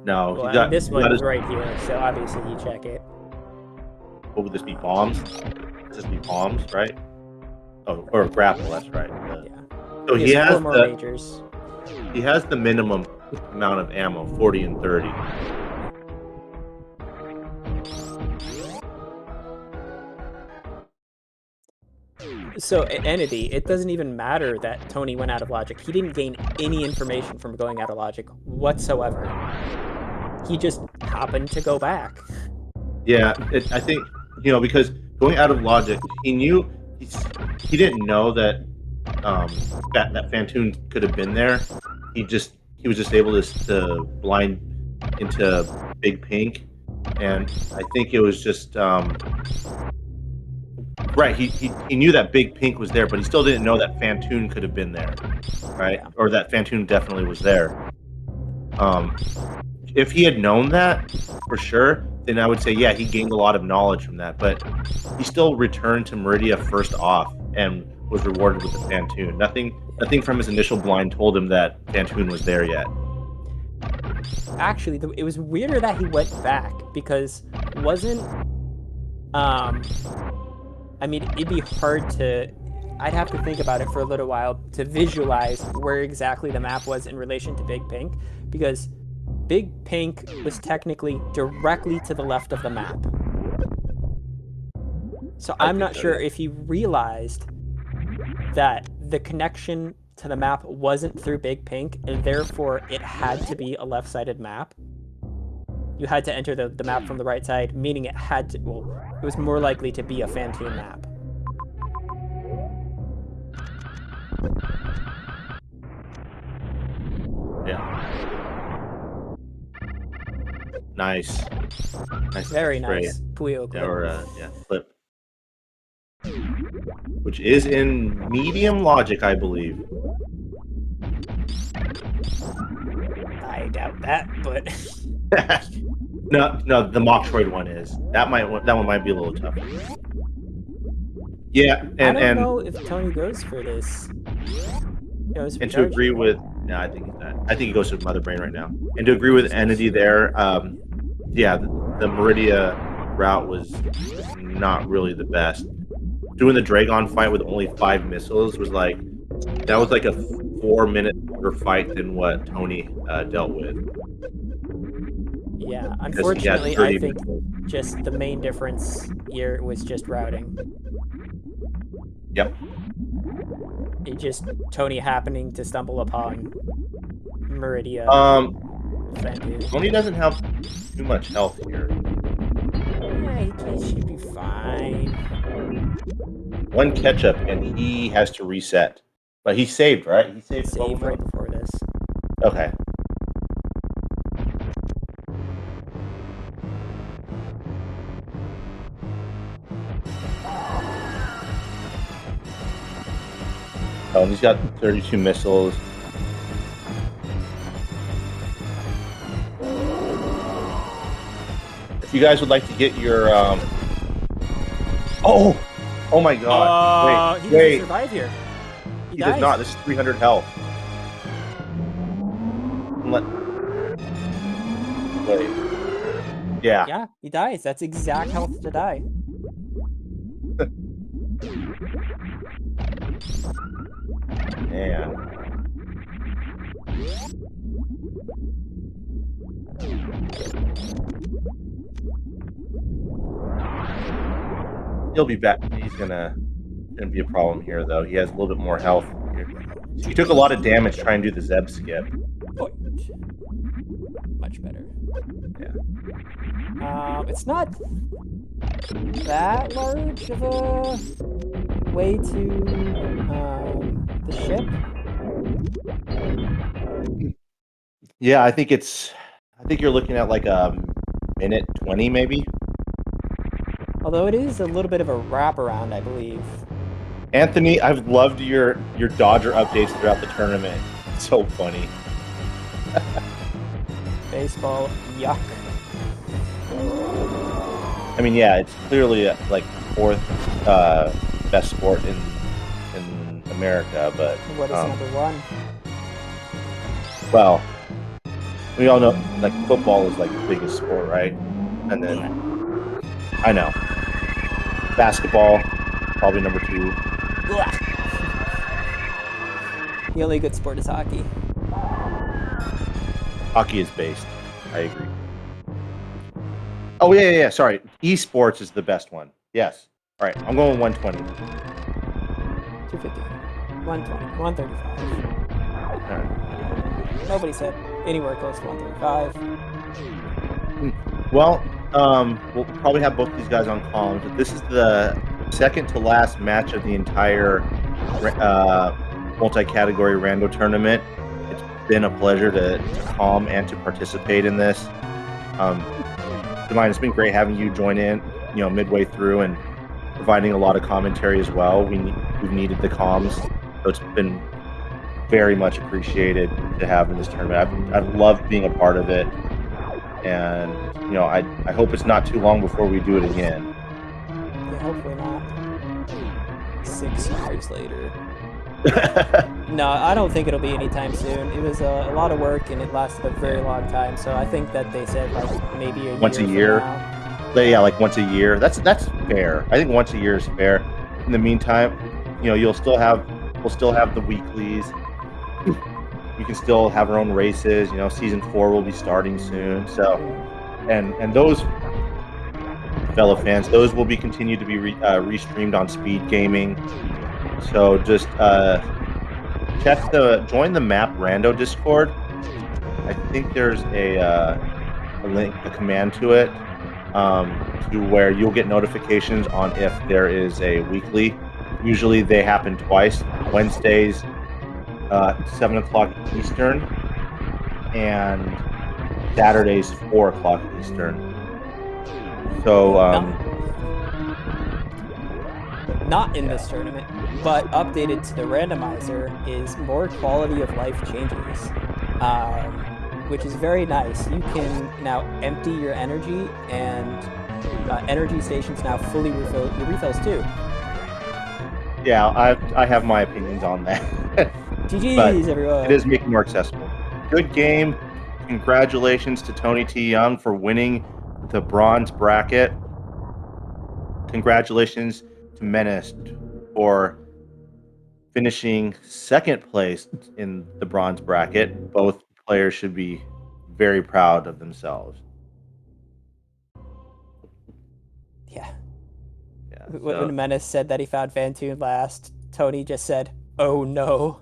No, well, this one is right here, so obviously you check it. What would this be? Bombs? Does this be bombs, right? Oh, or grapple, that's right. Yeah. So he has more majors. He has the minimum amount of ammo, 40 and 30. So, Entity, it doesn't even matter that Tony went out of logic. He didn't gain any information from going out of logic whatsoever. He just happened to go back. Yeah, I think, because going out of logic, he didn't know that that Fantoon could have been there. He was just able to blind into Big Pink, and I think it was just right. He knew that Big Pink was there, but he still didn't know that Fantoon could have been there, right? Yeah. Or that Fantoon definitely was there. If he had known that for sure, then I would say, yeah, he gained a lot of knowledge from that. But he still returned to Meridia first off and was rewarded with the Fantoon. Nothing from his initial blind told him that Fantoon was there yet. Actually, it was weirder that he went back, because wasn't... I mean, it'd be hard to... I'd have to think about it for a little while to visualize where exactly the map was in relation to Big Pink, because Big Pink was technically directly to the left of the map. So I'm not sure if he realized that the connection to the map wasn't through Big Pink, and therefore it had to be a left-sided map. You had to enter the map from the right side, meaning it had to... Well, it was more likely to be a Fantoon map. Yeah. Nice. Very nice. Puyo clip. Or, yeah, flip. Which is in medium logic, I believe. I doubt that, but... No, the Metroid one is. That one might be a little tough. Yeah, I and don't know if Tony goes for this. Goes for and to charge agree here. with, no, I think he's not. I think he goes to Mother Brain right now. And to agree with Just Entity goes- there, yeah, the Meridia route was not really the best. Doing the Dragon fight with only 5 missiles was like, that was like a 4-minute longer fight than what Tony dealt with. Yeah, Because he had unfortunately, I 30 think missiles. just the main difference here was just routing. Yep. It just Tony happening to stumble upon Meridia. Tony doesn't have too much health here. Yeah, he should be fine. One catch up and he has to reset. But he saved, right? He saved Save bubble right milk? before this. Okay. Oh, and he's got 32 missiles. If you guys would like to get your oh my god. He Wait. doesn't survive here. He does not. This is 300 health. Wait. Yeah. Yeah, he dies. That's exact health to die. Man. He'll be back. He's gonna be a problem here, though. He has a little bit more health here. He took a lot of damage trying to do the Zeb skip. Point. Much better. Yeah. It's not that large of a way to the ship. Yeah, I think you're looking at like a minute 20, maybe. Although it is a little bit of a wraparound, I believe. Anthony, I've loved your Dodger updates throughout the tournament. It's so funny. Baseball, yuck. I mean, yeah, it's clearly like 4th best sport in America, but What is number 1? well, we all know like football is like the biggest sport, right? And then I know basketball probably number 2. The only good sport is hockey. Hockey is based. I agree. Oh yeah. Sorry, esports is the best one. Yes. All right, I'm going 120. 250, 120, 135. All right. Nobody said anywhere close to 135. Well, we'll probably have both these guys on comms. But this is the second to last match of the entire multi-category Rando tournament. It's been a pleasure to calm and to participate in this. Divine, it's been great having you join in, midway through and providing a lot of commentary as well. We've needed the comms, so it's been very much appreciated to have in this tournament. I've loved being a part of it, and I hope it's not too long before we do it again. Yeah, hopefully not. 6 years later. No, I don't think it'll be anytime soon. It was a lot of work and it lasted a very long time. So I think that they said like maybe a year. Once a year. Yeah, like once a year. That's fair. I think once a year is fair. In the meantime, we'll still have the weeklies. You can still have our own races. Season 4 will be starting soon. So, and those fellow fans, those will be continued to be restreamed on SpeedGaming. So just join the Map Rando Discord. I think there's a link, a command to it, to where you'll get notifications on if there is a weekly. Usually they happen twice, Wednesdays, 7 o'clock Eastern, and Saturdays, 4 o'clock Eastern. So, not in this tournament, but updated to the randomizer is more quality of life changes. which is very nice. You can now empty your energy, and energy stations now fully refill your refills too. Yeah, I have my opinions on that. GG's, everyone. It is making more accessible. Good game. Congratulations to Tony T. Young for winning the bronze bracket. Congratulations to Menace for finishing second place in the bronze bracket. Both players should be very proud of themselves. Yeah. Yeah. When Menace said that he found Fantoon last, Tony just said, "Oh no."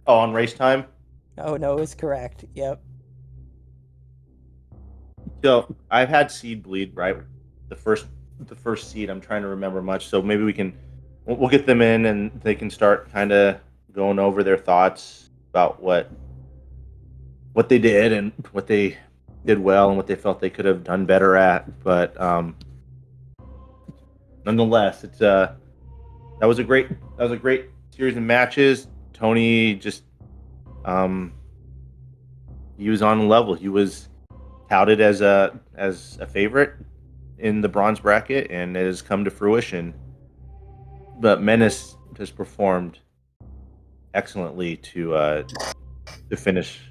Oh, on race time? Oh no is correct. Yep. So I've had seed bleed, right? The first seed. I'm trying to remember much. So maybe we'll get them in and they can start kind of going over their thoughts about what they did and what they did well and what they felt they could have done better at. But nonetheless, it's that was a great series of matches. Tony just he was on the level. He was touted as a favorite in the bronze bracket, and it has come to fruition. But Menace has performed excellently to finish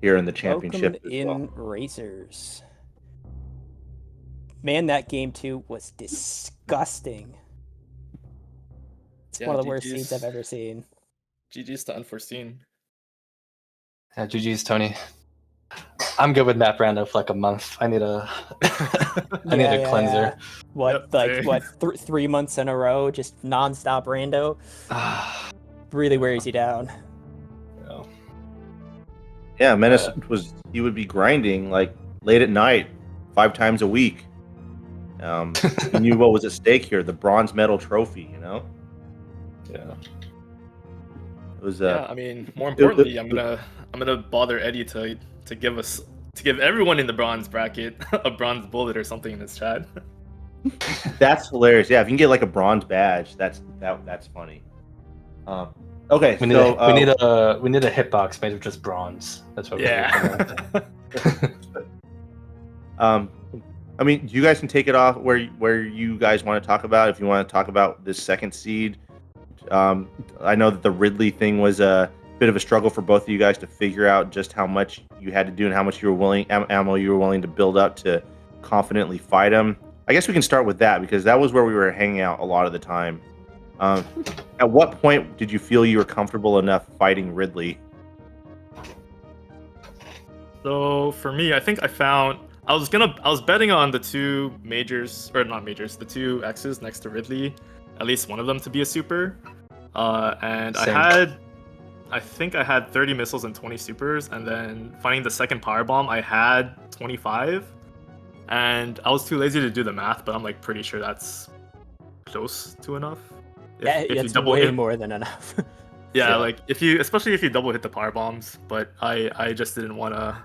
here in the championship. Welcome in, Racers. Man, that game 2 was disgusting. It's one of the worst scenes I've ever seen. GG's to Unforeseen. Yeah, GG's, Tony. I'm good with Map Rando for like a month. I need a I need a cleanser. What, Yep, 3 months in a row, just non-stop rando? Really wears you down. Yeah, Menace he would be grinding like late at night, 5 times a week. He knew what was at stake here, the bronze medal trophy, you know? Yeah. It was I mean, more importantly, I'm gonna bother Eddie to give everyone in the bronze bracket a bronze bullet or something in his chat. That's hilarious. Yeah, if you can get like a bronze badge, that's funny. Okay, we need a hitbox made of just bronze. That's what. Yeah. I mean, you guys can take it off where you guys want to talk about. If you want to talk about this second seed, I know that the Ridley thing was a bit of a struggle for both of you guys to figure out just how much you had to do and how much ammo you were willing to build up to confidently fight him. I guess we can start with that because that was where we were hanging out a lot of the time. At what point did you feel you were comfortable enough fighting Ridley? So for me, I think I was betting on the two majors, or not majors, the two X's next to Ridley, at least one of them to be a super. And Same. I think I had 30 missiles and 20 supers, and then finding the second power bomb, I had 25. And I was too lazy to do the math, but I'm like pretty sure that's close to enough. It's way more than enough. Yeah, like especially if you double hit the power bombs, but I just didn't want to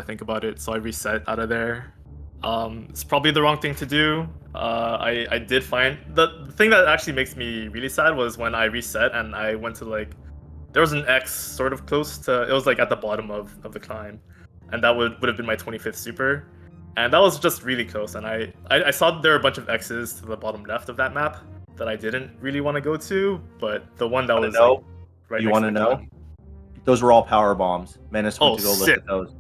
think about it, so I reset out of there. It's probably the wrong thing to do. I did find the thing that actually makes me really sad was when I reset and I went to there was an X sort of close to, it was like at the bottom of the climb, and that would have been my 25th super, and that was just really close. And I saw there were a bunch of X's to the bottom left of that map that I didn't really want to go to, but the one that was right. You want to know? Those were all power bombs. Menace went to go look at those.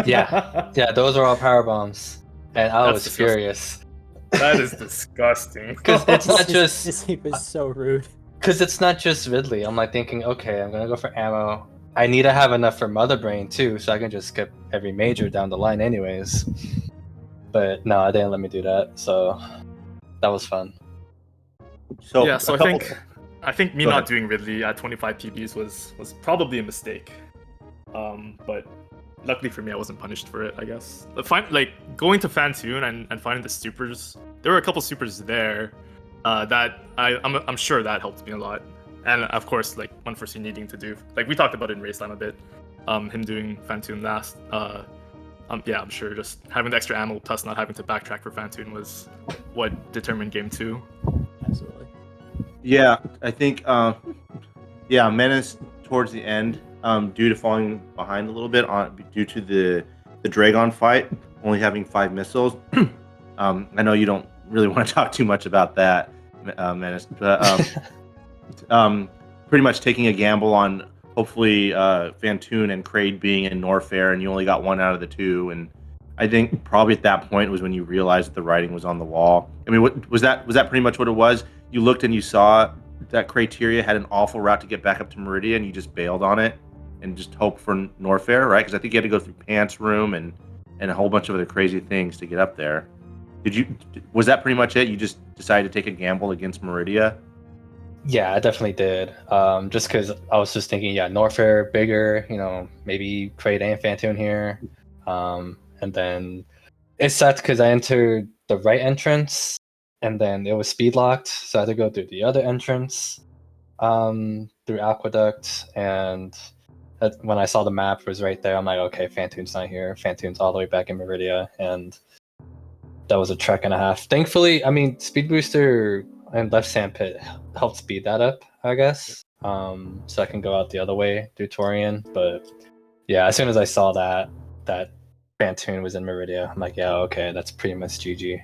Yeah, those are all power bombs, and I was furious. That is disgusting. Because it's not just. This game is so rude. Because it's not just Ridley. I'm like thinking, okay, I'm gonna go for ammo. I need to have enough for Mother Brain too, so I can just skip every major down the line, anyways. But no, I didn't let me do that, so that was fun. So yeah, so I think me not doing Ridley at 25 PBs was probably a mistake. But luckily for me, I wasn't punished for it, I guess. Going to Fantoon and finding the supers, there were a couple supers there that I'm sure that helped me a lot. And of course, Unforeseen needing to do, we talked about it in Race Time a bit, him doing Fantoon last. Yeah, I'm sure just having the extra ammo plus not having to backtrack for Fantoon was what determined game 2. Absolutely. Yeah, I think, Menace towards the end due to falling behind a little bit due to the Dragon fight only having 5 missiles. I know you don't really want to talk too much about that, Menace, but pretty much taking a gamble on hopefully Fantoon and Kraid being in Norfair, and you only got 1 out of the 2. And I think probably at that point was when you realized that the writing was on the wall. I mean, what was that? Was that pretty much what it was? You looked and you saw that Criteria had an awful route to get back up to Meridia, and you just bailed on it and just hoped for Norfair, right? Because I think you had to go through Pants Room and a whole bunch of other crazy things to get up there. Was that pretty much it? You just decided to take a gamble against Meridia? Yeah, I definitely did. Just because I was just thinking, yeah, Norfair, bigger, maybe Kraid and Fantoon here. And then it sucked because I entered the right entrance and then it was speed locked. So I had to go through the other entrance through Aqueduct. And when I saw the map was right there, I'm like, okay, Fantoon's not here. Fantoon's all the way back in Meridia. And that was a trek and a half. Thankfully, I mean, Speed Booster and Left Sandpit helped speed that up, I guess. So I can go out the other way through Torian. But yeah, as soon as I saw that Fantoon was in Meridia, I'm like, yeah, okay, that's pretty much GG.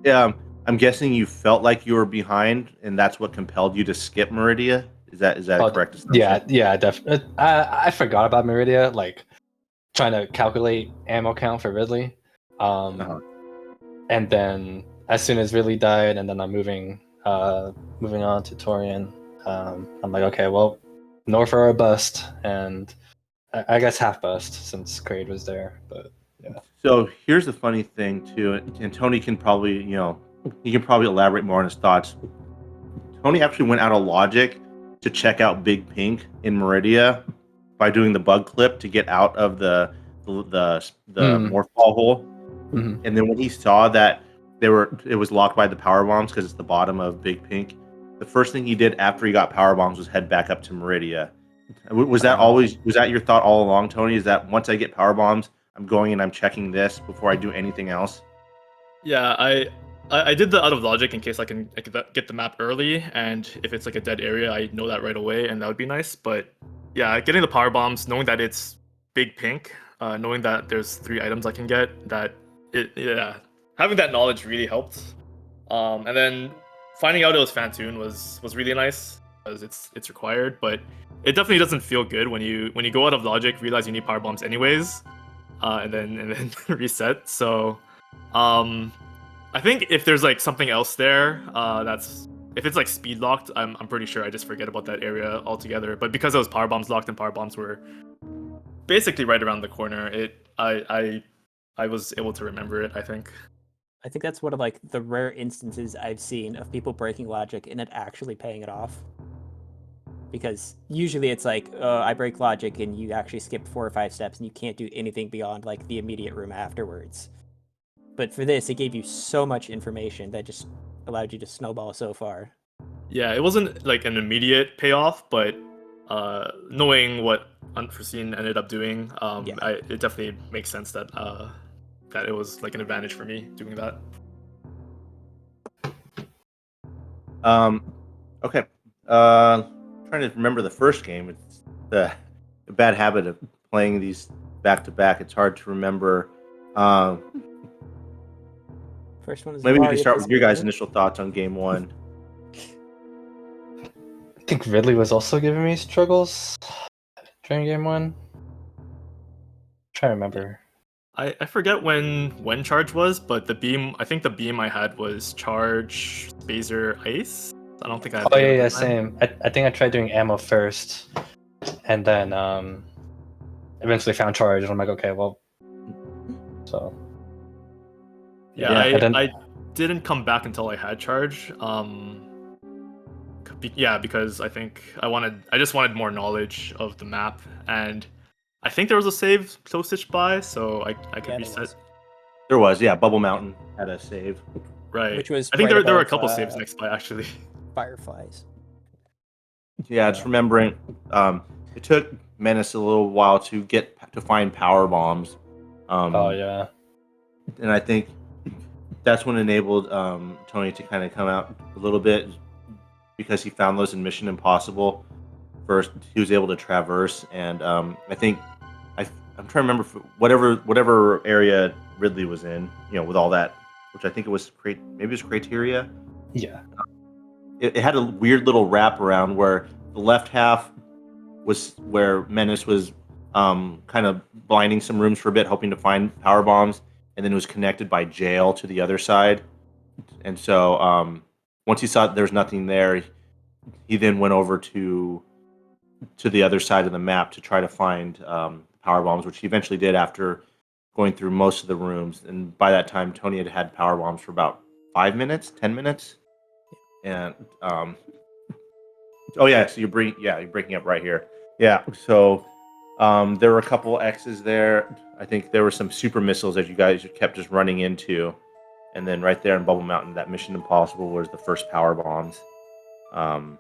Yeah, I'm guessing you felt like you were behind, and that's what compelled you to skip Meridia. Is that a correct assumption? Yeah, definitely. I forgot about Meridia, like trying to calculate ammo count for Ridley. And then as soon as Ridley died, and then I'm moving on to Torian, I'm like, okay, well, Norfair or bust, and I guess half bust since Kraid was there, but yeah. So here's the funny thing too, and Tony can probably, he can probably elaborate more on his thoughts. Tony actually went out of logic to check out Big Pink in Meridia by doing the bug clip to get out of the morph ball hole. Mm-hmm. And then when he saw that it was locked by the power bombs because it's the bottom of Big Pink, the first thing he did after he got power bombs was head back up to Meridia. Was that your thought all along, Tony? Is that once I get power bombs, I'm going and I'm checking this before I do anything else? Yeah, I did the out of logic in case I could get the map early, and if it's like a dead area, I know that right away, and that would be nice. But yeah, getting the power bombs, knowing that it's Big Pink, knowing that there's 3 items I can get, having that knowledge really helped. And then finding out it was Fantoon was really nice because it's required, but it definitely doesn't feel good when you go out of logic, realize you need power bombs anyways, and then reset. So I think if there's like something else there, if it's like speed locked, I'm pretty sure I just forget about that area altogether. But because it was power bombs locked and power bombs were basically right around the corner, I was able to remember it, I think. I think that's one of like the rare instances I've seen of people breaking logic and it actually paying it off. Because usually it's like, I break logic and you actually skip 4 or 5 steps and you can't do anything beyond like the immediate room afterwards. But for this, it gave you so much information that just allowed you to snowball so far. Yeah, it wasn't like an immediate payoff, but knowing what Unforeseen ended up doing, it definitely makes sense that it was like an advantage for me doing that. Okay. Trying to remember the first game. It's the bad habit of playing these back to back. It's hard to remember. First one is maybe we can start with your guys' initial thoughts on game 1. I think Ridley was also giving me struggles during game 1. I'm trying to remember. I forget when charge was, but I think the beam I had was charge, phaser, ice. I don't think I had. Oh yeah, same. I think I tried doing ammo first, and then eventually found charge, and I'm like, okay, well, so. Yeah, I didn't come back until I had charge. Because I think I just wanted more knowledge of the map, and I think there was a save close-ish by, so I could reset. There was, yeah. Bubble Mountain had a save. Right. Which was I think right there were a above, couple saves next by, actually. Fireflies. Yeah, just remembering. It took Menace a little while to find power bombs. Oh yeah. And I think that's what enabled Tony to kind of come out a little bit, because he found those in Mission Impossible first he was able to traverse, and I think I'm trying to remember whatever area Ridley was in, with all that, which I think it was maybe it was Criteria. Yeah. It had a weird little wraparound where the left half was where Menace was kind of blinding some rooms for a bit, hoping to find power bombs, and then it was connected by jail to the other side. And so once he saw there was nothing there, he then went over to the other side of the map to try to find power bombs, which he eventually did after going through most of the rooms. And by that time, Tony had power bombs for about 5 minutes, 10 minutes. And oh yeah, so you're breaking up right here. Yeah, so there were a couple X's there. I think there were some super missiles that you guys kept just running into. And then right there in Bubble Mountain, that Mission Impossible was the first power bombs. And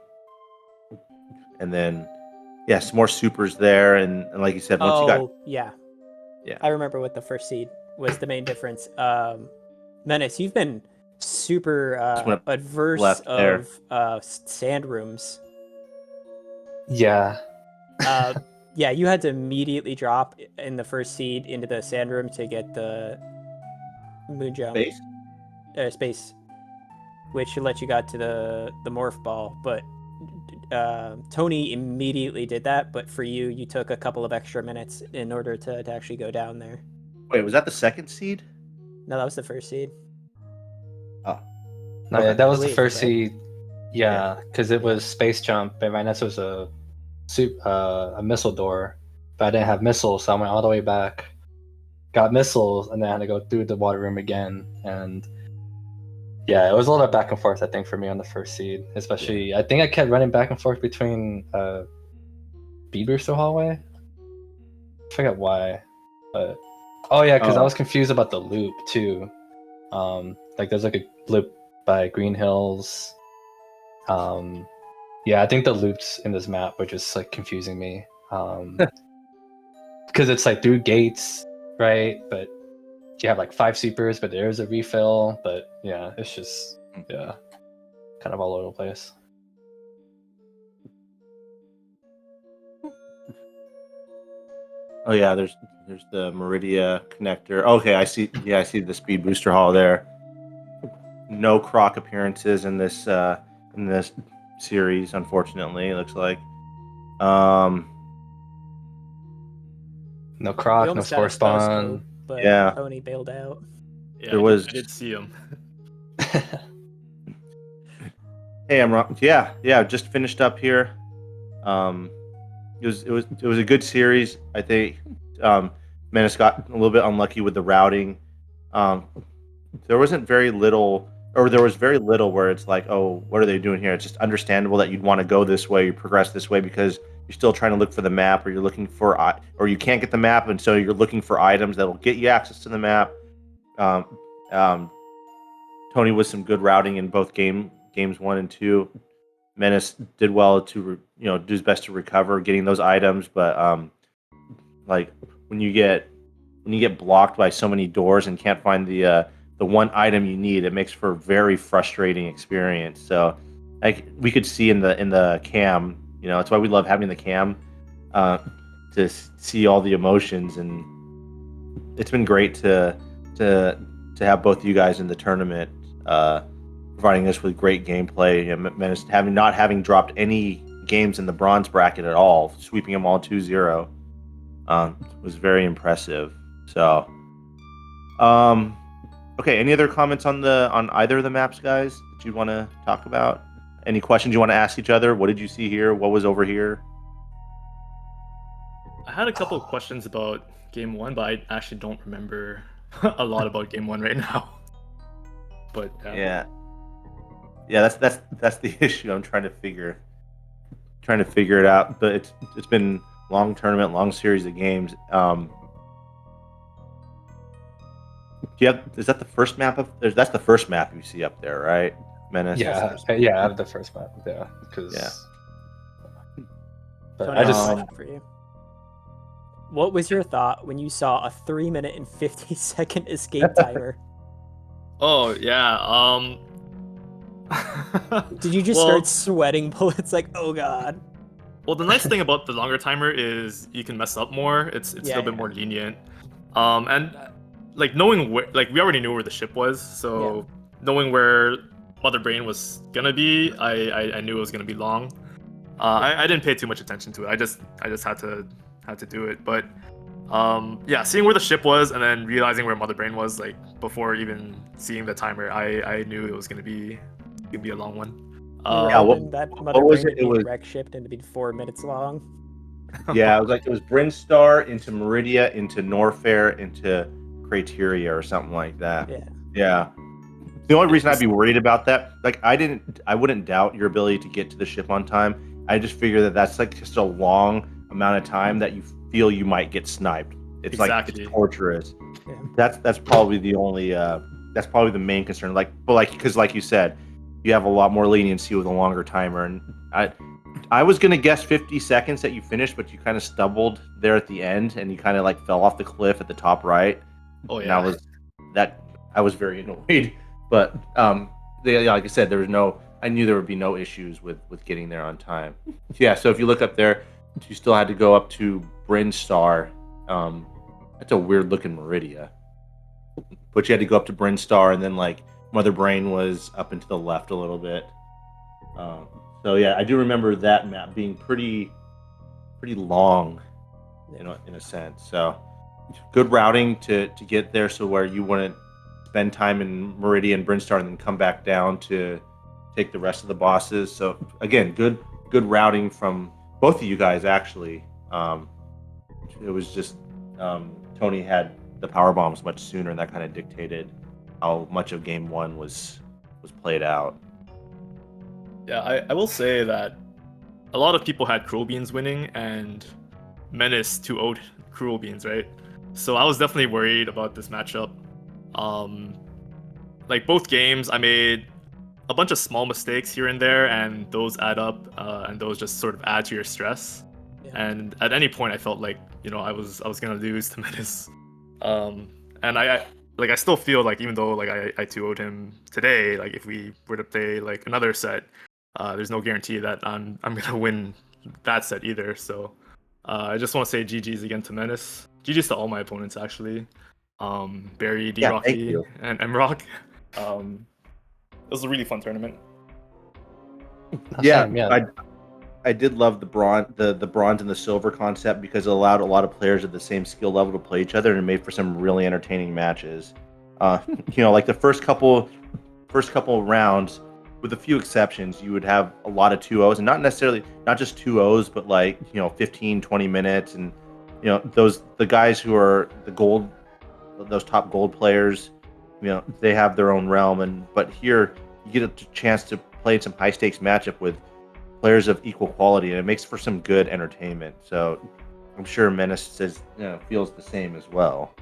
then, some more supers there. And like you said, once you got... yeah. Yeah. I remember what the first seed was the main difference. Menace, you've been super adverse of sand rooms. Yeah. Yeah, you had to immediately drop in the first seed into the sand room to get the moon jump. Space, which let you got to the morph ball, but Tony immediately did that, but for you, you took a couple of extra minutes in order to actually go down there. Wait, was that the second seed? No, that was the first seed. No, Okay. yeah, that was the Believe, first right? seed. Yeah, because it was space jump, and right next was a missile door, but I didn't have missiles, so I went all the way back, got missiles, and then I had to go through the water room again. And yeah, it was a little back and forth, I think, for me on the first seed. Especially, I think I kept running back and forth between Beat Booster hallway. I forget why, but oh yeah, because I was confused about the loop too. Like there's like a loop by Green Hills. Yeah, I think the loops in this map were just like confusing me. Because it's like through gates, right? But you have like 5 supers, but there's a refill. But yeah, it's just kind of all over the place. Oh yeah, there's the Meridia connector. Okay, I see. Yeah, I see the speed booster hall there. No Croc appearances in this series, unfortunately. It looks like. No We Croc, no almost got Spore a Spell Scope, Spawn. but Yeah. Tony bailed out. Yeah, There was- I did see him. Hey, I'm wrong. Yeah, just finished up here. It was a good series. I think Menace got a little bit unlucky with the routing. There was very little where it's like, oh, what are they doing here? It's just understandable that you'd want to go this way, you progress this way because you're still trying to look for the map, or you're looking for, or you can't get the map, and so you're looking for items that will get you access to the map. Tony was some good routing in both games 1 and 2. Menace did well to do his best to recover getting those items, but like when you get blocked by so many doors and can't find the one item you need, it makes for a very frustrating experience. So like we could see in the cam, that's why we love having the cam to see all the emotions, and it's been great to have both you guys in the tournament, providing us with great gameplay. Menace not having dropped any games in the bronze bracket at all, sweeping them all 2-0, was very impressive. So, okay. Any other comments on either of the maps, guys, that you want to talk about? Any questions you want to ask each other? What did you see here? What was over here? I had a couple of questions about game 1, but I actually don't remember a lot about game 1 right now. But Yeah, that's the issue. I'm trying to figure it out. But it's been long tournament, long series of games. Is that the first map that's the first map you see up there, right, Menace? Yeah, I have the first map. Yeah, because But Tony, I have just a question for you. What was your thought when you saw a 3-minute and 50-second escape timer? oh yeah, Did you just start sweating bullets like, oh god? Well, the nice thing about the longer timer is you can mess up more. It's a little bit more lenient. And like knowing where, like we already knew where the ship was, so knowing where Mother Brain was gonna be, I knew it was gonna be long. I didn't pay too much attention to it. I just had to do it. But yeah, seeing where the ship was and then realizing where Mother Brain was, like before even seeing the timer, I knew it was gonna be a long one. Yeah, that what Mother was Brain it? It was wreck shipped and to be 4 minutes long. yeah, it was Brinstar into Meridia into Norfair into Crateria or something like that. Yeah. Yeah. The only reason I'd be worried about that, like I wouldn't doubt your ability to get to the ship on time. I just figure that that's like just a long amount of time that you feel you might get sniped. It's like it's torturous. Yeah. That's probably the only that's probably the main concern. Because like you said, you have a lot more leniency with a longer timer, and I was gonna guess 50 seconds that you finished, but you kind of stumbled there at the end, and you kind of like fell off the cliff at the top right. Oh yeah. And I was very annoyed, but like I said, I knew there would be no issues with getting there on time. Yeah, so if you look up there, you still had to go up to Brinstar. That's a weird looking Meridia, but you had to go up to Brinstar, and then like Mother Brain was up and to the left a little bit. So yeah, I do remember that map being pretty long, in a sense. So good routing to get there, so where you wouldn't spend time in Meridia and Brinstar and then come back down to take the rest of the bosses. So again, good routing from both of you guys actually. It was just Tony had the power bombs much sooner, and that kind of dictated how much of game one was played out. Yeah, I will say that a lot of people had Cruel Beans winning, and Menace 2-0'd Cruel Beans, right? So I was definitely worried about this matchup. Like both games, I made a bunch of small mistakes here and there, and those add up, and those just sort of add to your stress. Yeah. And at any point, I felt like I was gonna lose to Menace. And I still feel like even though like I 2-0'd him today, like if we were to play like another set, there's no guarantee that I'm gonna win that set either. So I just want to say GG's again to Menace. GG's to all my opponents actually. Barry, D-Rocky, and M-Rock. It was a really fun tournament. Yeah. I did love the bronze and the silver concept because it allowed a lot of players at the same skill level to play each other, and it made for some really entertaining matches. Like the first couple rounds, with a few exceptions, you would have a lot of 2-0s, and not just 2-0s, but like 15, 20 minutes, and the guys who are those top gold players, they have their own realm, but here you get a chance to play some high stakes matchup with players of equal quality, and it makes for some good entertainment. So I'm sure Menace feels the same as well.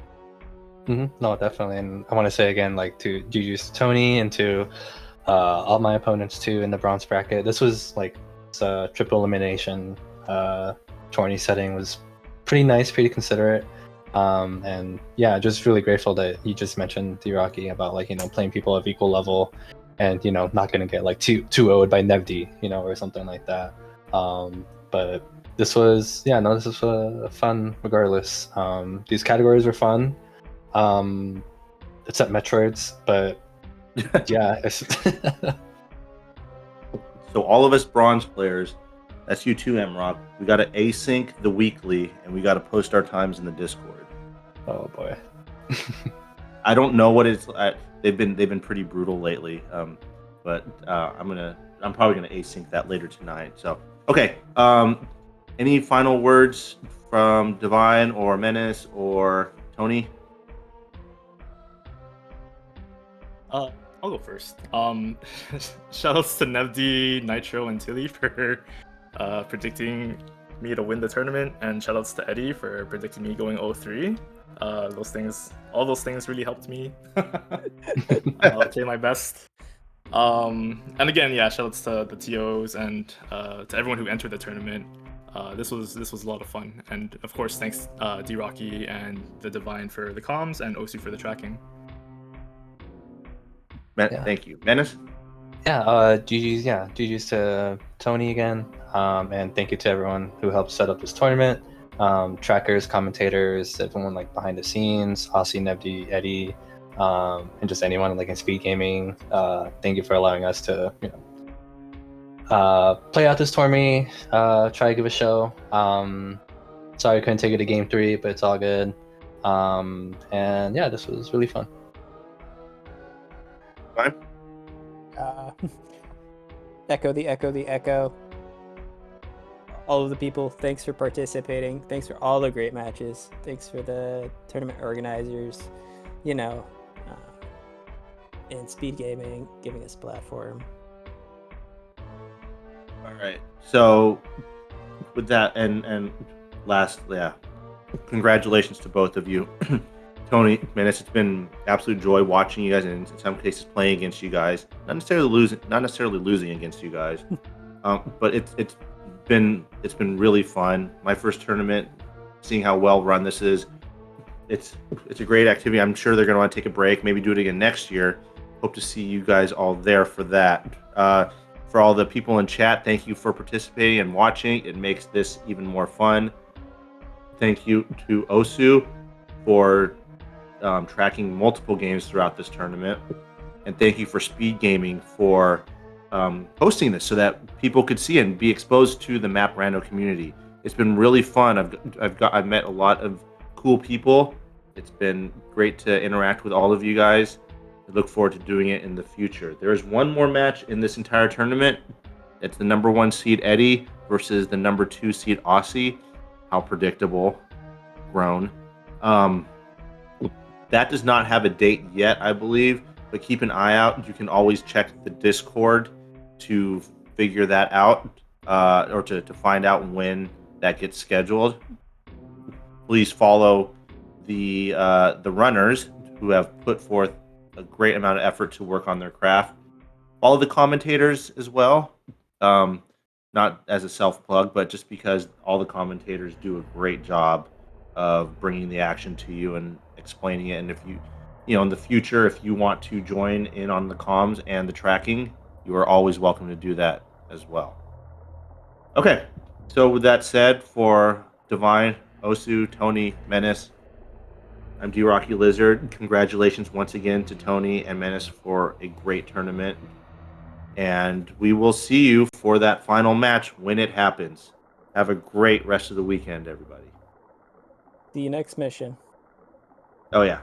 Mm-hmm. No, definitely. And I want to say again, like to GG's Tony and to all my opponents too in the bronze bracket. This was like a triple elimination tourney setting. Was pretty nice, pretty considerate. And yeah, just really grateful that you just mentioned D-Rocky about like playing people of equal level. And not gonna get like 2-0'd by Nevdi, or something like that. But this was fun regardless. These categories were fun, except Metroids, but yeah. So all of us bronze players, that's you too, M-Rock. We got to async the weekly, and we got to post our times in the Discord. Oh boy. I don't know what it's. They've been pretty brutal lately, but I'm probably gonna async that later tonight. So okay, any final words from Divine or Menace or Tony? I'll go first. Shoutouts to Nevdi, Nitro, and Tilly for predicting me to win the tournament, and shoutouts to Eddie for predicting me going 0-3. All those things really helped me. I'll play my best. And again, shoutouts to the TOs and to everyone who entered the tournament. This was a lot of fun, and of course, thanks D-Rocky and the Divine for the comms and Osu for the tracking. Thank you, Menace. GG's to Tony again. And thank you to everyone who helped set up this tournament. Trackers, commentators, everyone like behind the scenes, Aussie, Nebdi, Eddie, and just anyone like in SpeedGaming. Thank you for allowing us to, play out this tournament, try to give a show. Sorry I couldn't take it to game 3, but it's all good. And yeah, this was really fun. Fine. Echo the echo. All of the people, thanks for participating. Thanks for all the great matches. Thanks for the tournament organizers, and SpeedGaming giving us a platform. All right. So with that, and lastly, yeah, congratulations to both of you. Tony, Menace, it's been absolute joy watching you guys, and in some cases playing against you guys. Not necessarily losing against you guys, but it's been really fun. My first tournament, seeing how well run this is, it's a great activity. I'm sure they're going to want to take a break, maybe do it again next year. Hope to see you guys all there for that. For all the people in chat, thank you for participating and watching. It makes this even more fun. Thank you to Osu for tracking multiple games throughout this tournament, and thank you for SpeedGaming for hosting this so that people could see and be exposed to the Map Rando community. It's been really fun. I've met a lot of cool people. It's been great to interact with all of you guys. I look forward to doing it in the future. There is one more match in this entire tournament. It's the number 1 seed Eddie versus the number 2 seed Aussie. How predictable. Grown. That does not have a date yet, I believe, but keep an eye out. You can always check the Discord to figure that out, or to find out when that gets scheduled. Please follow the runners who have put forth a great amount of effort to work on their craft. Follow the commentators as well, not as a self-plug, but just because all the commentators do a great job of bringing the action to you and explaining it. And if you in the future, if you want to join in on the comms and the tracking, you are always welcome to do that as well. Okay, so with that said, for Divine, Osu, Tony, Menace, I'm D-Rocky Lizard. Congratulations once again to Tony and Menace for a great tournament. And we will see you for that final match when it happens. Have a great rest of the weekend, everybody. See you next mission. Oh, yeah.